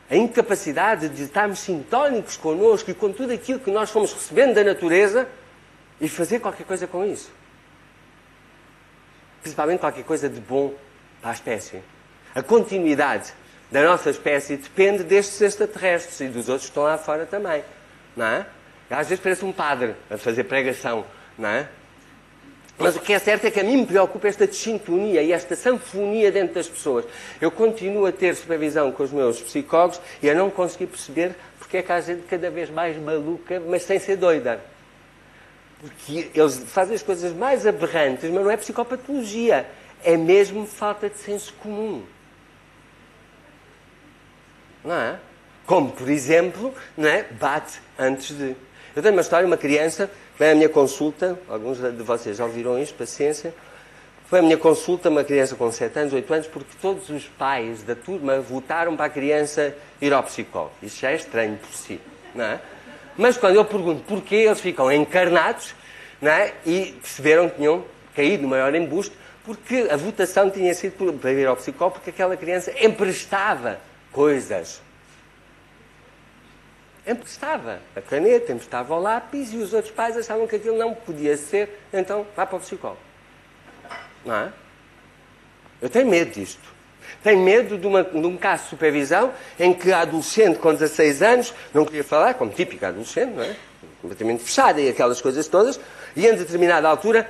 A incapacidade de estarmos sintónicos connosco e com tudo aquilo que nós fomos recebendo da natureza e fazer qualquer coisa com isso. Principalmente qualquer coisa de bom para a espécie. A continuidade da nossa espécie depende destes extraterrestres e dos outros que estão lá fora também. Não é? Às vezes parece um padre a fazer pregação, não é? Mas o que é certo é que a mim me preocupa esta sintonia e esta sanfonia dentro das pessoas. Eu continuo a ter supervisão com os meus psicólogos e a não conseguir perceber porque porque é que há gente cada vez mais maluca, mas sem ser doida. Porque eles fazem as coisas mais aberrantes, mas não é psicopatologia. É mesmo falta de senso comum. Não é? Como, por exemplo, não é? Bate antes de... Eu tenho uma história, uma criança, vem à minha consulta, alguns de vocês já ouviram isto, paciência, foi à minha consulta uma criança com 7 anos, 8 anos, porque todos os pais da turma votaram para a criança ir ao psicólogo. Isso já é estranho por si, não é? Mas quando eu pergunto porquê, eles ficam encarnados, não é? E perceberam que tinham caído no maior embuste, porque a votação tinha sido para ir ao psicólogo, porque aquela criança emprestava coisas. Emprestava a caneta, emprestava o lápis, e os outros pais achavam que aquilo não podia ser, então vá para o psicólogo. Não é? Eu tenho medo disto. Tenho medo de um caso de supervisão em que a adolescente com 16 anos não queria falar, como típica adolescente, não é? Completamente fechada e aquelas coisas todas, e em determinada altura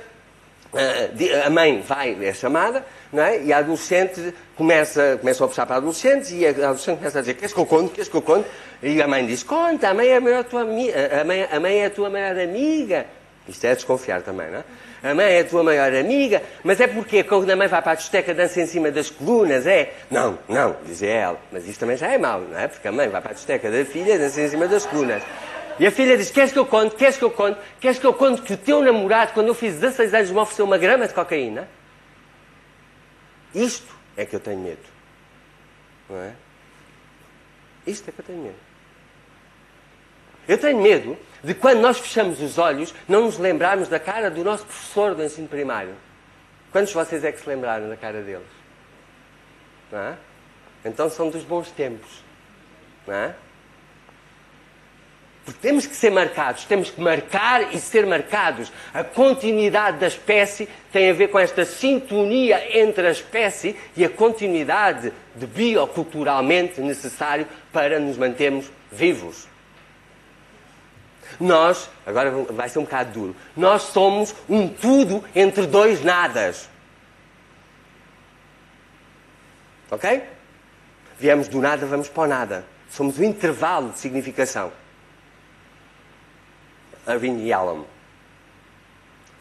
a mãe é chamada, não é? E a adolescente começa a puxar para a adolescente, e a adolescente começa a dizer: queres que eu conte? Queres que eu conte? E a mãe diz: conta, a mãe é a tua a mãe é a tua maior amiga. Isto é desconfiar também, não é? A mãe é a tua maior amiga, mas é porque quando a mãe vai para a discoteca dança em cima das colunas, é? Não, dizia ela, mas isto também já é mau, não é? Porque a mãe vai para a discoteca da filha dança em cima das colunas. E a filha diz: queres que eu conte? Queres que eu conte? Queres que eu conte que o teu namorado, quando eu fiz 16 anos, me ofereceu 1 grama de cocaína? Isto é que eu tenho medo. Não é? Isto é que eu tenho medo. Eu tenho medo de quando nós fechamos os olhos, não nos lembrarmos da cara do nosso professor do ensino primário. Quantos de vocês é que se lembraram da cara deles? Não é? Então são dos bons tempos. Não é? Porque temos que ser marcados, temos que marcar e ser marcados. A continuidade da espécie tem a ver com esta sintonia entre a espécie e a continuidade de bioculturalmente necessário para nos mantermos vivos. Nós, agora vai ser um bocado duro, nós somos um tudo entre 2 nadas. Ok? Viemos do nada, vamos para o nada. Somos um intervalo de significação. Irving Yalom.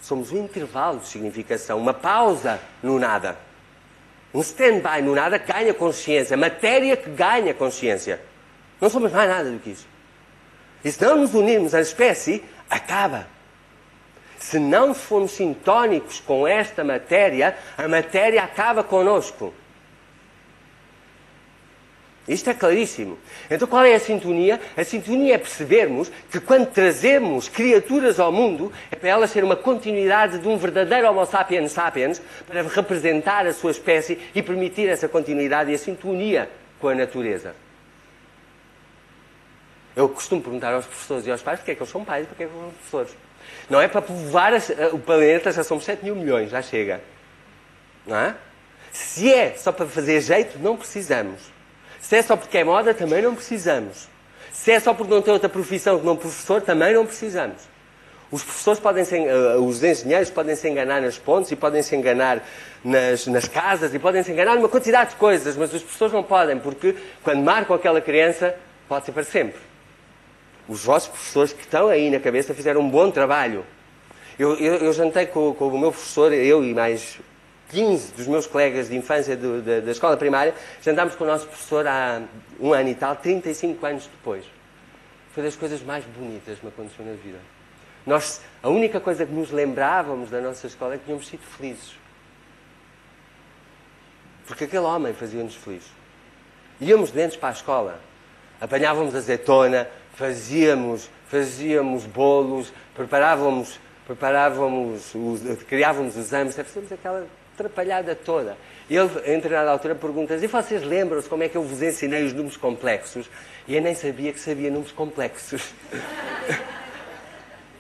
Somos um intervalo de significação, uma pausa no nada. Um stand-by no nada que ganha consciência, matéria que ganha consciência. Não somos mais nada do que isso. E se não nos unirmos à espécie, acaba. Se não formos sintónicos com esta matéria, a matéria acaba connosco. Isto é claríssimo. Então qual é a sintonia? A sintonia é percebermos que quando trazemos criaturas ao mundo, é para elas ser uma continuidade de um verdadeiro Homo sapiens sapiens, para representar a sua espécie e permitir essa continuidade e a sintonia com a natureza. Eu costumo perguntar aos professores e aos pais porque é que eles são pais e porque é que eles são professores. Não é para povoar o planeta, já somos 7 mil milhões, já chega. Não é? Se é só para fazer jeito, não precisamos. Se é só porque é moda, também não precisamos. Se é só porque não tem outra profissão que não professor, também não precisamos. Os professores os engenheiros podem se enganar nas pontes e podem se enganar nas casas e podem se enganar numa quantidade de coisas, mas os professores não podem, porque quando marcam aquela criança, pode ser para sempre. Os vossos professores que estão aí na cabeça fizeram um bom trabalho. Eu jantei com o meu professor, eu e mais 15 dos meus colegas de infância da escola primária, jantámos com o nosso professor há 1 ano e tal, 35 anos depois. Foi das coisas mais bonitas que me aconteceu na vida. A única coisa que nos lembrávamos da nossa escola é que tínhamos sido felizes. Porque aquele homem fazia-nos felizes. Íamos de dentro para a escola, apanhávamos azeitona, fazíamos bolos, criávamos os amos, fazíamos aquela atrapalhada toda. Ele, em determinada altura, pergunta: e vocês lembram-se como é que eu vos ensinei os números complexos? E eu nem sabia que sabia números complexos.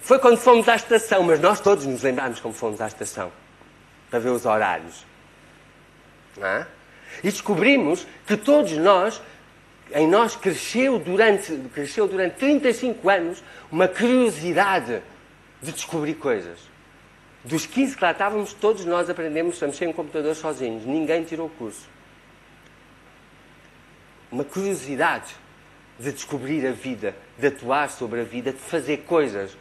Foi quando fomos à estação, mas nós todos nos lembrámos como fomos à estação, para ver os horários. Não é? E descobrimos que todos nós, em nós cresceu durante 35 anos uma curiosidade de descobrir coisas. Dos 15 que lá estávamos, todos nós aprendemos a mexer em computador sozinhos. Ninguém tirou o curso. Uma curiosidade. de descobrir a vida, de atuar sobre a vida, de fazer coisas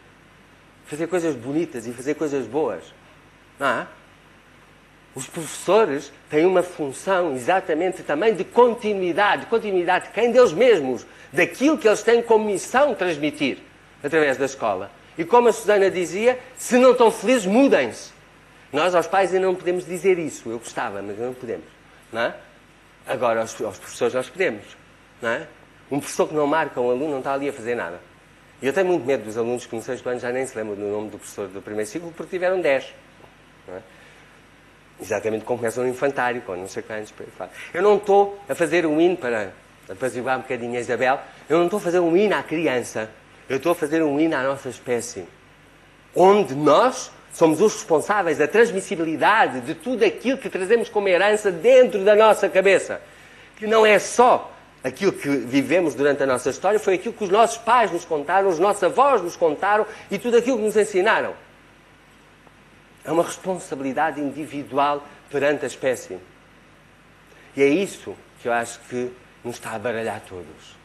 bonitas e fazer coisas boas. Não é? Os professores têm uma função exatamente também de continuidade de quem deles mesmos, daquilo que eles têm como missão transmitir através da escola. E como a Susana dizia, se não estão felizes, mudem-se. Nós aos pais ainda não podemos dizer isso. Eu gostava, mas não podemos. Não é? Agora aos professores nós podemos. Não é? Um professor que não marca um aluno não está ali a fazer nada. E eu tenho muito medo dos alunos que no sexto ano já nem se lembram do nome do professor do primeiro ciclo porque tiveram 10. Não é? Exatamente como começam no infantário, com não sei quantos. Eu não estou a fazer um hino para apaziguar um bocadinho a Isabel. Eu não estou a fazer um hino à criança. Eu estou a fazer um hino à nossa espécie. Onde nós somos os responsáveis da transmissibilidade de tudo aquilo que trazemos como herança dentro da nossa cabeça. Que não é só aquilo que vivemos durante a nossa história, foi aquilo que os nossos pais nos contaram, os nossos avós nos contaram e tudo aquilo que nos ensinaram. É uma responsabilidade individual perante a espécie. E é isso que eu acho que nos está a baralhar todos.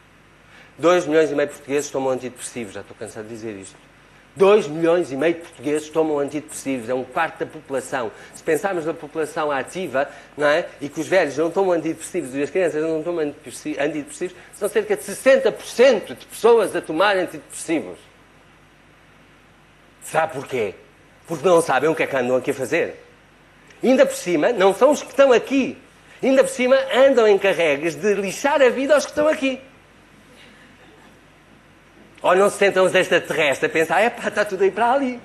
2,5 milhões de portugueses tomam antidepressivos, já estou cansado de dizer isto. 2,5 milhões de portugueses tomam antidepressivos, é um quarto da população. Se pensarmos na população ativa, não é? E que os velhos não tomam antidepressivos e as crianças não tomam antidepressivos, são cerca de 60% de pessoas a tomar antidepressivos. Sabe porquê? Porque não sabem o que é que andam aqui a fazer. Ainda por cima, não são os que estão aqui. Ainda por cima, andam encarregues de lixar a vida aos que estão aqui. Ou não se sentam os extraterrestres a pensar, está tudo aí para ali.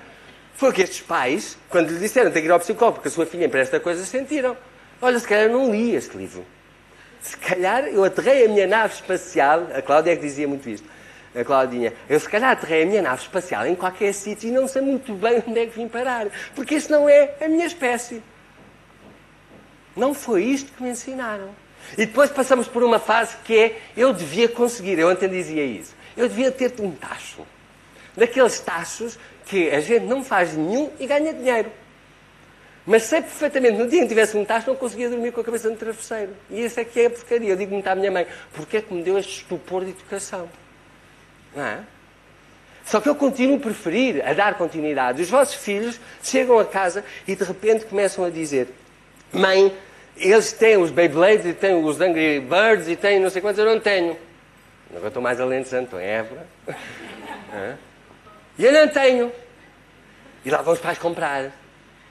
Foi o que estes pais, quando lhe disseram tem que ir ao psicólogo porque a sua filha empresta coisas, sentiram. Olha, se calhar eu não li este livro. Se calhar eu aterrei a minha nave espacial, a Cláudia é que dizia muito isto, a Claudinha, eu se calhar aterrei a minha nave espacial em qualquer sítio e não sei muito bem onde é que vim parar. Porque isto não é a minha espécie. Não foi isto que me ensinaram. E depois passamos por uma fase que é, eu devia conseguir, eu ontem dizia isso. Eu devia ter um tacho. Daqueles tachos que a gente não faz nenhum e ganha dinheiro. Mas sei perfeitamente, no dia em que tivesse um tacho, não conseguia dormir com a cabeça no travesseiro. E isso é que é a porcaria. Eu digo muito à minha mãe, porquê é que me deu este estupor de educação? Não é? Só que eu continuo a preferir a dar continuidade. Os vossos filhos chegam a casa e de repente começam a dizer, mãe, eles têm os Beyblades e têm os Angry Birds e têm não sei quantos, eu não tenho. Agora estou mais alentejante, estou em Évora. E eu não tenho. E lá vão os pais comprar.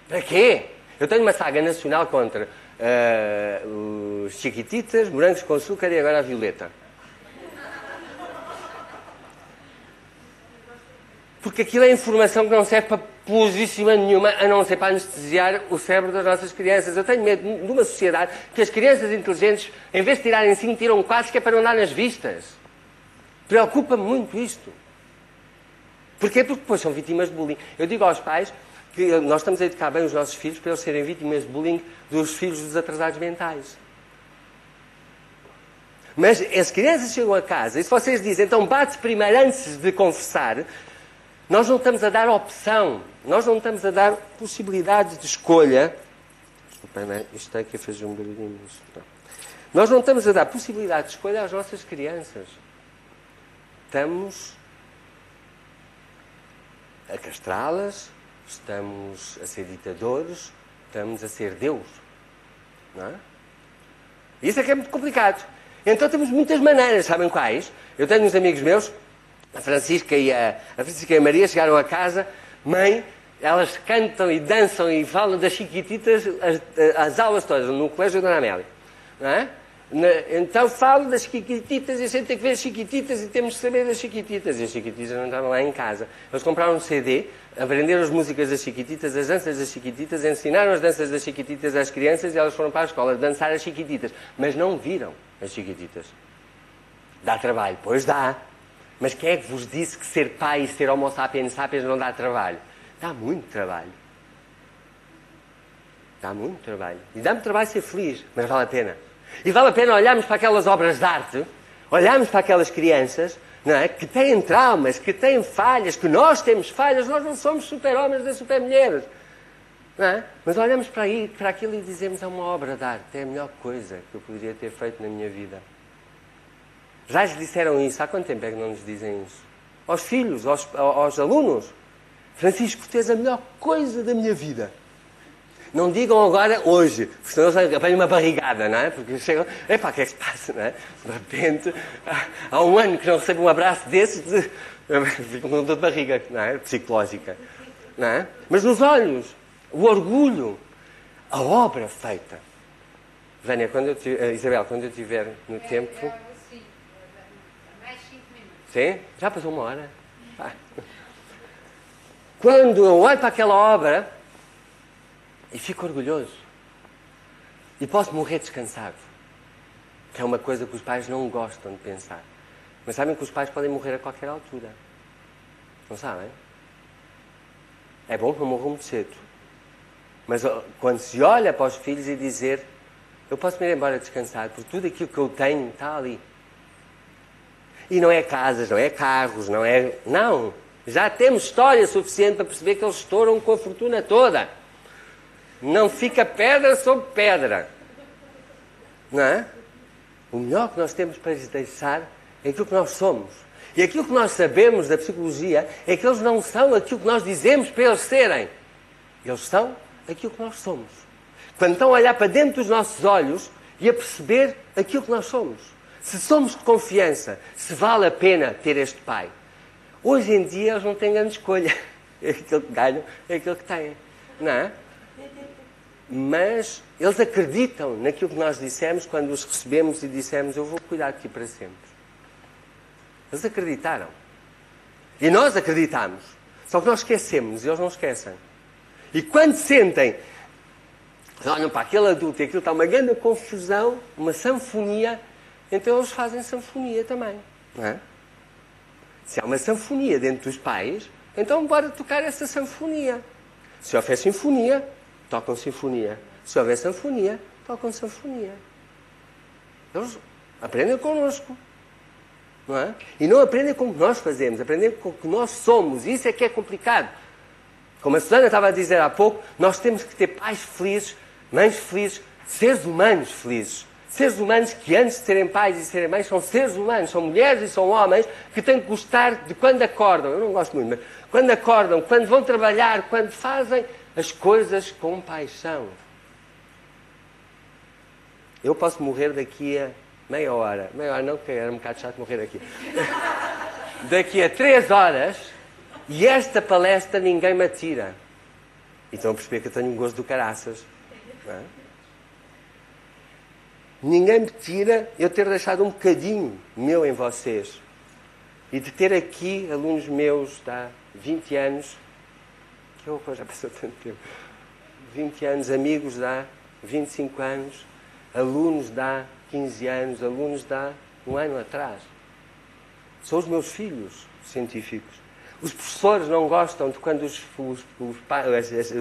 Para quê? Eu tenho uma saga nacional contra os Chiquititas, morangos com açúcar e agora a Violeta. Porque aquilo é informação que não serve para posíssima nenhuma, a não ser para anestesiar o cérebro das nossas crianças. Eu tenho medo de uma sociedade que as crianças inteligentes, em vez de tirarem 5, tiram 4, que é para não dar nas vistas. Preocupa-me muito isto. Porquê? Porque depois são vítimas de bullying. Eu digo aos pais que nós estamos a educar bem os nossos filhos para eles serem vítimas de bullying dos filhos dos atrasados mentais. Mas as crianças chegam a casa e se vocês dizem, então bate primeiro antes de confessar, nós não estamos a dar opção. Nós não estamos a dar possibilidade de escolha. Desculpem, isto está aqui a fazer um barulhinho. Nós não estamos a dar possibilidade de escolha às nossas crianças. Estamos a castrá-las, estamos a ser ditadores, estamos a ser Deus. Não é? Isso é que é muito complicado. Então temos muitas maneiras, sabem quais? Eu tenho uns amigos meus, a Francisca e a Maria, chegaram a casa, mãe, elas cantam e dançam e falam das Chiquititas as aulas todas, no colégio da Dona Amélia. Não é? Então falo das Chiquititas e a gente tem que ver as Chiquititas e temos que saber das Chiquititas. E as Chiquititas não estavam lá em casa. Eles compraram um CD, aprenderam as músicas das Chiquititas, as danças das Chiquititas, ensinaram as danças das Chiquititas às crianças e elas foram para a escola dançar as Chiquititas. Mas não viram as Chiquititas. Dá trabalho? Pois dá. Mas quem é que vos disse que ser pai e ser homo sapiens sapiens não dá trabalho? Dá muito trabalho. Dá muito trabalho. E dá-me trabalho ser feliz, mas vale a pena. E vale a pena olharmos para aquelas obras de arte, olharmos para aquelas crianças, não é? Que têm traumas, que têm falhas, que nós temos falhas, nós não somos super-homens nem super-mulheres. Não é? Mas olhamos para aquilo e dizemos, é uma obra de arte, é a melhor coisa que eu poderia ter feito na minha vida. Já lhes disseram isso? Há quanto tempo é que não nos dizem isso? Aos filhos, aos alunos. Francisco, tu és a melhor coisa da minha vida. Não digam agora hoje, porque senão eles apanham uma barrigada, não é? Porque chegam, epá, o que é que se passa, não é? De repente, há um ano que não recebo um abraço desses, fico com dor de barriga, não é? Psicológica, não é? Mas nos olhos, o orgulho, a obra feita. Vânia, Isabel, quando eu estiver no tempo... Sim, mais 5 minutos. Sim? Já passou 1 hora? Quando eu olho para aquela obra e fico orgulhoso e posso morrer descansado, que é uma coisa que os pais não gostam de pensar. Mas sabem que os pais podem morrer a qualquer altura. Não sabem? É bom que não morram muito cedo. Mas quando se olha para os filhos e dizer, eu posso me ir embora descansado, porque tudo aquilo que eu tenho está ali. E não é casas, não é carros, não é... Não! Já temos história suficiente para perceber que eles estouram com a fortuna toda. Não fica pedra sobre pedra. Não é? O melhor que nós temos para lhes deixar é aquilo que nós somos. E aquilo que nós sabemos da psicologia é que eles não são aquilo que nós dizemos para eles serem. Eles são aquilo que nós somos. Quando estão a olhar para dentro dos nossos olhos e a perceber aquilo que nós somos. Se somos de confiança, se vale a pena ter este pai. Hoje em dia eles não têm grande escolha. É aquilo que ganham, é aquilo que têm. Não é? Mas eles acreditam naquilo que nós dissemos quando os recebemos e dissemos, eu vou cuidar de ti para sempre. Eles acreditaram. E nós acreditamos. Só que nós esquecemos e eles não esquecem. E quando sentem, olham para aquele adulto e aquilo está uma grande confusão, uma sanfonia, então eles fazem sanfonia também. Não é? Se há uma sanfonia dentro dos pais, então bora tocar essa sanfonia. Se houver sinfonia, tocam sinfonia. Se houver sanfonia, tocam sanfonia. Eles aprendem connosco. Não é? E não aprendem com o que nós fazemos, aprendem com o que nós somos. Isso é que é complicado. Como a Susana estava a dizer há pouco, nós temos que ter pais felizes, mães felizes, seres humanos felizes. Seres humanos que antes de serem pais e serem mães são seres humanos, são mulheres e são homens que têm que gostar de quando acordam. Eu não gosto muito, mas quando acordam, quando vão trabalhar, quando fazem as coisas com paixão. Eu posso morrer daqui a meia hora. Meia hora não, porque era um bocado chato morrer aqui. Daqui a 3 horas, e esta palestra ninguém me atira. E estão a perceber que eu tenho um gosto do caraças. Não é? Ninguém me tira eu ter deixado um bocadinho meu em vocês. E de ter aqui alunos meus de há 20 anos, que horror, já passou tanto tempo, 20 anos, amigos de há 25 anos, alunos de há 15 anos, alunos de há 1 ano atrás. São os meus filhos científicos. Os professores não gostam de quando os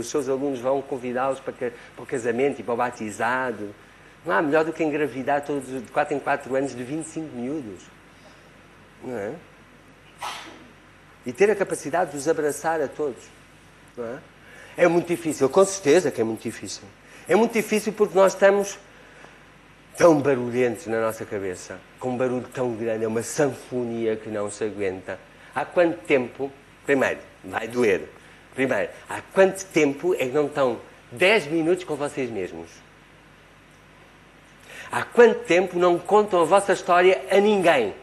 seus alunos vão convidá-los para o casamento e para o batizado. Não há melhor do que engravidar todos de 4 em 4 anos de 25 miúdos. Não é? E ter a capacidade de os abraçar a todos. Não é? É muito difícil, com certeza que é muito difícil. É muito difícil porque nós estamos tão barulhentos na nossa cabeça, com um barulho tão grande, é uma sanfonia que não se aguenta. Há quanto tempo, primeiro, vai doer, primeiro, há quanto tempo é que não estão 10 minutos com vocês mesmos? Há quanto tempo não contam a vossa história a ninguém?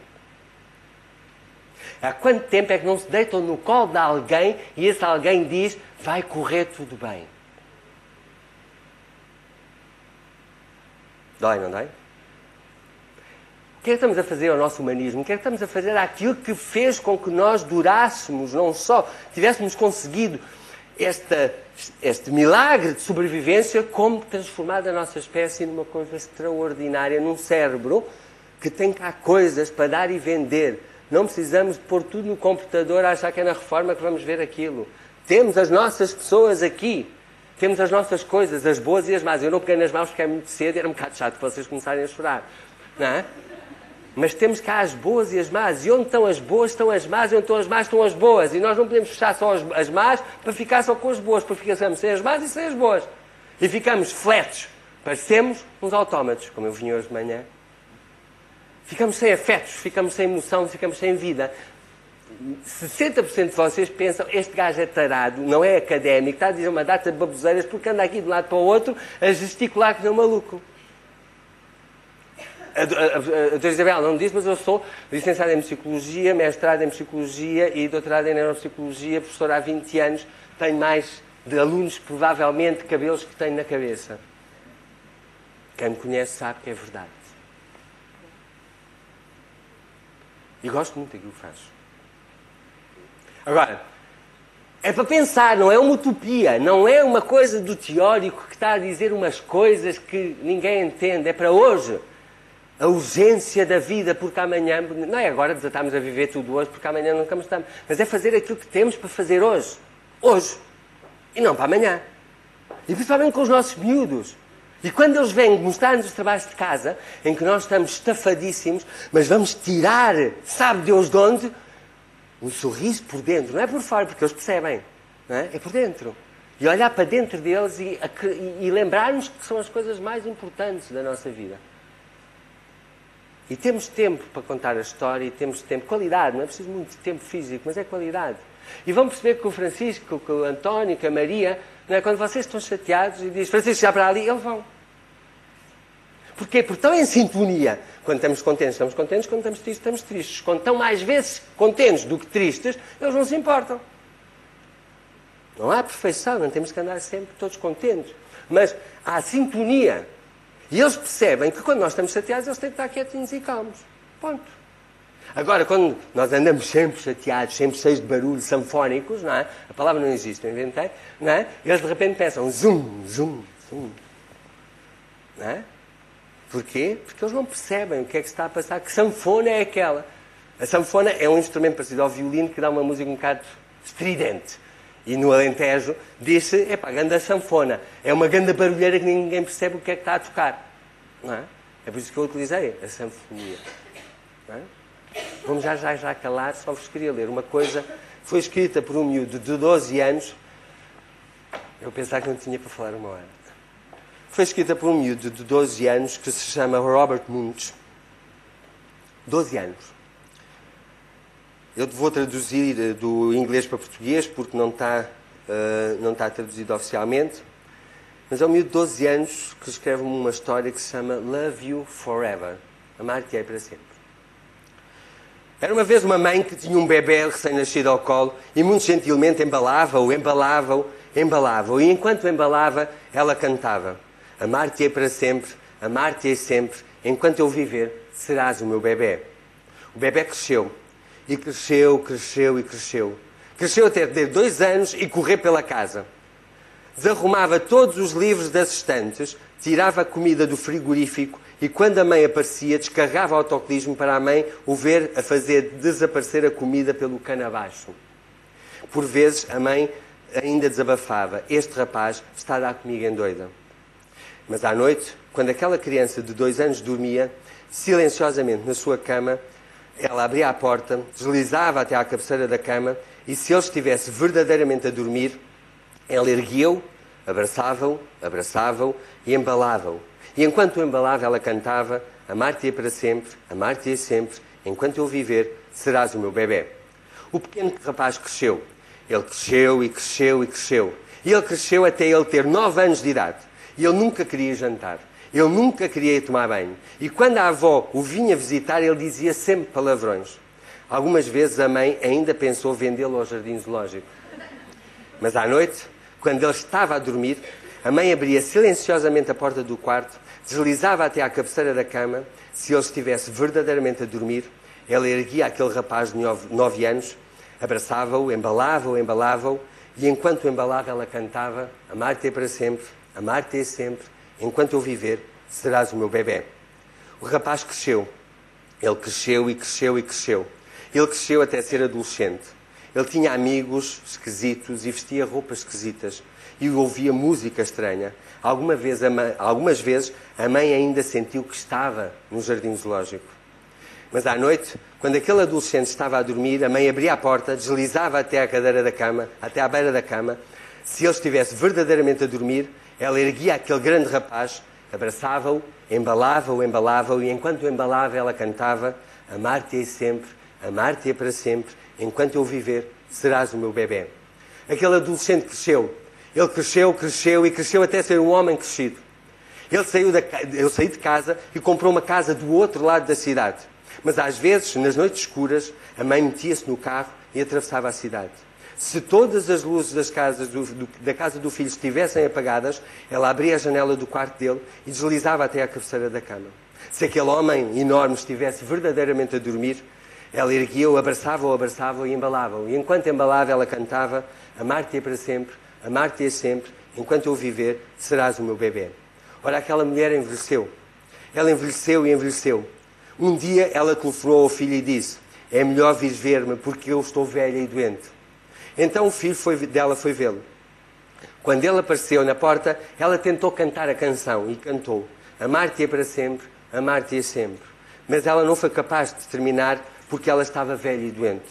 Há quanto tempo é que não se deitam no colo de alguém e esse alguém diz, vai correr tudo bem? Dói, não dói? O que é que estamos a fazer ao nosso humanismo? O que é que estamos a fazer àquilo que fez com que nós durássemos, não só tivéssemos conseguido este milagre de sobrevivência, como transformar a nossa espécie numa coisa extraordinária, num cérebro que tem cá coisas para dar e vender. Não precisamos de pôr tudo no computador a achar que é na reforma que vamos ver aquilo. Temos as nossas pessoas aqui. Temos as nossas coisas, as boas e as más. Eu não peguei nas mãos porque é muito cedo e era um bocado chato para vocês começarem a chorar. Não é? Mas temos cá as boas e as más. E onde estão as boas, estão as más. E onde estão as más, estão as boas. E nós não podemos fechar só as más para ficar só com as boas. Porque ficamos sem as más e sem as boas. E ficamos fletos. Parecemos uns autómatos, como eu vim hoje de manhã. Ficamos sem afetos, ficamos sem emoção, ficamos sem vida. 60% de vocês pensam, este gajo é tarado, não é académico, está a dizer uma data de baboseiras porque anda aqui de um lado para o outro a gesticular que não é um maluco. A doutora Isabel não disse, mas eu sou licenciada em Psicologia, mestrada em Psicologia e doutorada em Neuropsicologia, professora há 20 anos, tenho mais de alunos, provavelmente, cabelos que tenho na cabeça. Quem me conhece sabe que é verdade. E gosto muito daquilo que faço. Agora, é para pensar, não é uma utopia, não é uma coisa do teórico que está a dizer umas coisas que ninguém entende, é para hoje. A urgência da vida, porque amanhã, não é agora desatarmos a viver tudo hoje, porque amanhã nunca mais estamos, mas é fazer aquilo que temos para fazer hoje. Hoje. E não para amanhã. E principalmente com os nossos miúdos. E quando eles vêm mostrar-nos os trabalhos de casa, em que nós estamos estafadíssimos, mas vamos tirar, sabe Deus de onde, um sorriso por dentro. Não é por fora, porque eles percebem. Não é? É por dentro. E olhar para dentro deles e lembrar-nos que são as coisas mais importantes da nossa vida. E temos tempo para contar a história e temos tempo, qualidade, não é preciso muito tempo físico, mas é qualidade. E vão perceber que o Francisco, que o António, que a Maria, não é? Quando vocês estão chateados e dizem, Francisco, já para ali, eles vão. Porquê? Porque estão em sintonia. Quando estamos contentes, estamos contentes. Quando estamos tristes, estamos tristes. Quando estão mais vezes contentes do que tristes, eles não se importam. Não há perfeição, não temos que andar sempre todos contentes. Mas há sintonia. E eles percebem que quando nós estamos chateados, eles têm que estar quietinhos e calmos. Ponto. Agora, quando nós andamos sempre chateados, sempre cheios de barulhos sanfónicos, não é? A palavra não existe, eu inventei, não é? Eles de repente pensam, zum, zum, zum. Não é? Porquê? Porque eles não percebem o que é que se está a passar. Que sanfona é aquela? A sanfona é um instrumento parecido ao violino que dá uma música um bocado estridente. E no Alentejo diz-se, ganda sanfona. É uma ganda barulheira que ninguém percebe o que é que está a tocar. Não é? É por isso que eu utilizei a sanfonia. Não é? Vamos já calar, só vos queria ler uma coisa. Foi escrita por um miúdo de 12 anos. Eu pensava que não tinha para falar uma hora. Foi escrita por um miúdo de 12 anos que se chama Robert Munch. 12 anos. Eu vou traduzir do inglês para português, porque não está traduzido oficialmente. Mas é um miúdo de 12 anos que escreve uma história que se chama Love You Forever. Amar-te-ei para sempre. Era uma vez uma mãe que tinha um bebê recém-nascido ao colo e muito gentilmente embalava-o. E enquanto embalava, ela cantava. Amar-te-ei para sempre, amar-te-ei sempre. Enquanto eu viver, serás o meu bebê. O bebê cresceu. E cresceu. Cresceu até ter 2 anos e correr pela casa. Desarrumava todos os livros das estantes, tirava a comida do frigorífico e, quando a mãe aparecia, descarregava o autocolismo para a mãe o ver a fazer desaparecer a comida pelo cano abaixo. Por vezes, a mãe ainda desabafava. Este rapaz está a dar comigo em doida. Mas à noite, quando aquela criança de 2 anos dormia, silenciosamente na sua cama, ela abria a porta, deslizava até à cabeceira da cama e, se ele estivesse verdadeiramente a dormir, ela erguia-o, abraçava-o e embalava-o. E enquanto o embalava, ela cantava, amar-te-ei para sempre, amar-te-ei sempre, enquanto eu viver, serás o meu bebê. O pequeno rapaz cresceu. Ele cresceu. E ele cresceu até ele ter 9 anos de idade. E ele nunca queria jantar. Ele nunca queria ir tomar banho. E quando a avó o vinha visitar, ele dizia sempre palavrões. Algumas vezes a mãe ainda pensou vendê-lo ao jardim zoológico. Mas à noite, quando ele estava a dormir, a mãe abria silenciosamente a porta do quarto, deslizava até à cabeceira da cama. Se ele estivesse verdadeiramente a dormir, ela erguia aquele rapaz de 9 anos, abraçava-o, embalava-o, e enquanto o embalava, ela cantava, amar-te-ei para sempre, amar-te-ei sempre, enquanto eu viver, serás o meu bebê. O rapaz cresceu. Ele cresceu. Ele cresceu até ser adolescente. Ele tinha amigos esquisitos e vestia roupas esquisitas. E ouvia música estranha. Algumas vezes a mãe ainda sentiu que estava no jardim zoológico. Mas à noite, quando aquele adolescente estava a dormir, a mãe abria a porta, deslizava até à cadeira da cama, até à beira da cama. Se ele estivesse verdadeiramente a dormir, ela erguia aquele grande rapaz abraçava-o, embalava-o, embalava-o, e enquanto o embalava ela cantava: amar-te-ei sempre, amar-te-ei para sempre, enquanto eu viver, serás o meu bebê. Aquele adolescente cresceu. Ele cresceu, cresceu e cresceu até ser um homem crescido. Ele saiu de casa e comprou uma casa do outro lado da cidade. Mas às vezes, nas noites escuras, a mãe metia-se no carro e atravessava a cidade. Se todas as luzes da casa do filho estivessem apagadas, ela abria a janela do quarto dele e deslizava até à cabeceira da cama. Se aquele homem enorme estivesse verdadeiramente a dormir, ela erguia-o, abraçava-o e embalava-o. E enquanto embalava, ela cantava: amar-te-ei para sempre, amar-te-ei sempre, enquanto eu viver, serás o meu bebê. Ora, aquela mulher envelheceu. Ela envelheceu e envelheceu. Um dia ela telefonou ao filho e disse: é melhor vir ver-me porque eu estou velha e doente. Então o filho dela foi vê-lo. Quando ele apareceu na porta, ela tentou cantar a canção e cantou: amar-te-ei para sempre, amar-te-ei sempre. Mas ela não foi capaz de terminar porque ela estava velha e doente.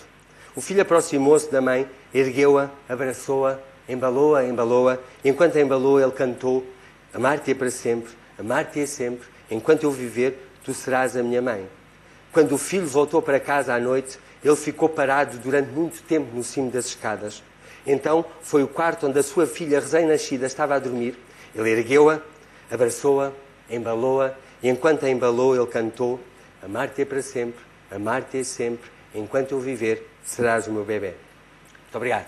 O filho aproximou-se da mãe, ergueu-a, abraçou-a, embalou-a, embalou-a. Enquanto a embalou, ele cantou: amar-te-ei para sempre, amar-te-ei sempre, enquanto eu viver, tu serás a minha mãe. Quando o filho voltou para casa à noite, ele ficou parado durante muito tempo no cimo das escadas. Então foi o quarto onde a sua filha recém-nascida estava a dormir. Ele ergueu-a, abraçou-a, embalou-a, e enquanto a embalou, ele cantou: amar-te-ei para sempre, amar-te-ei sempre, enquanto eu viver, serás o meu bebê. Muito obrigado.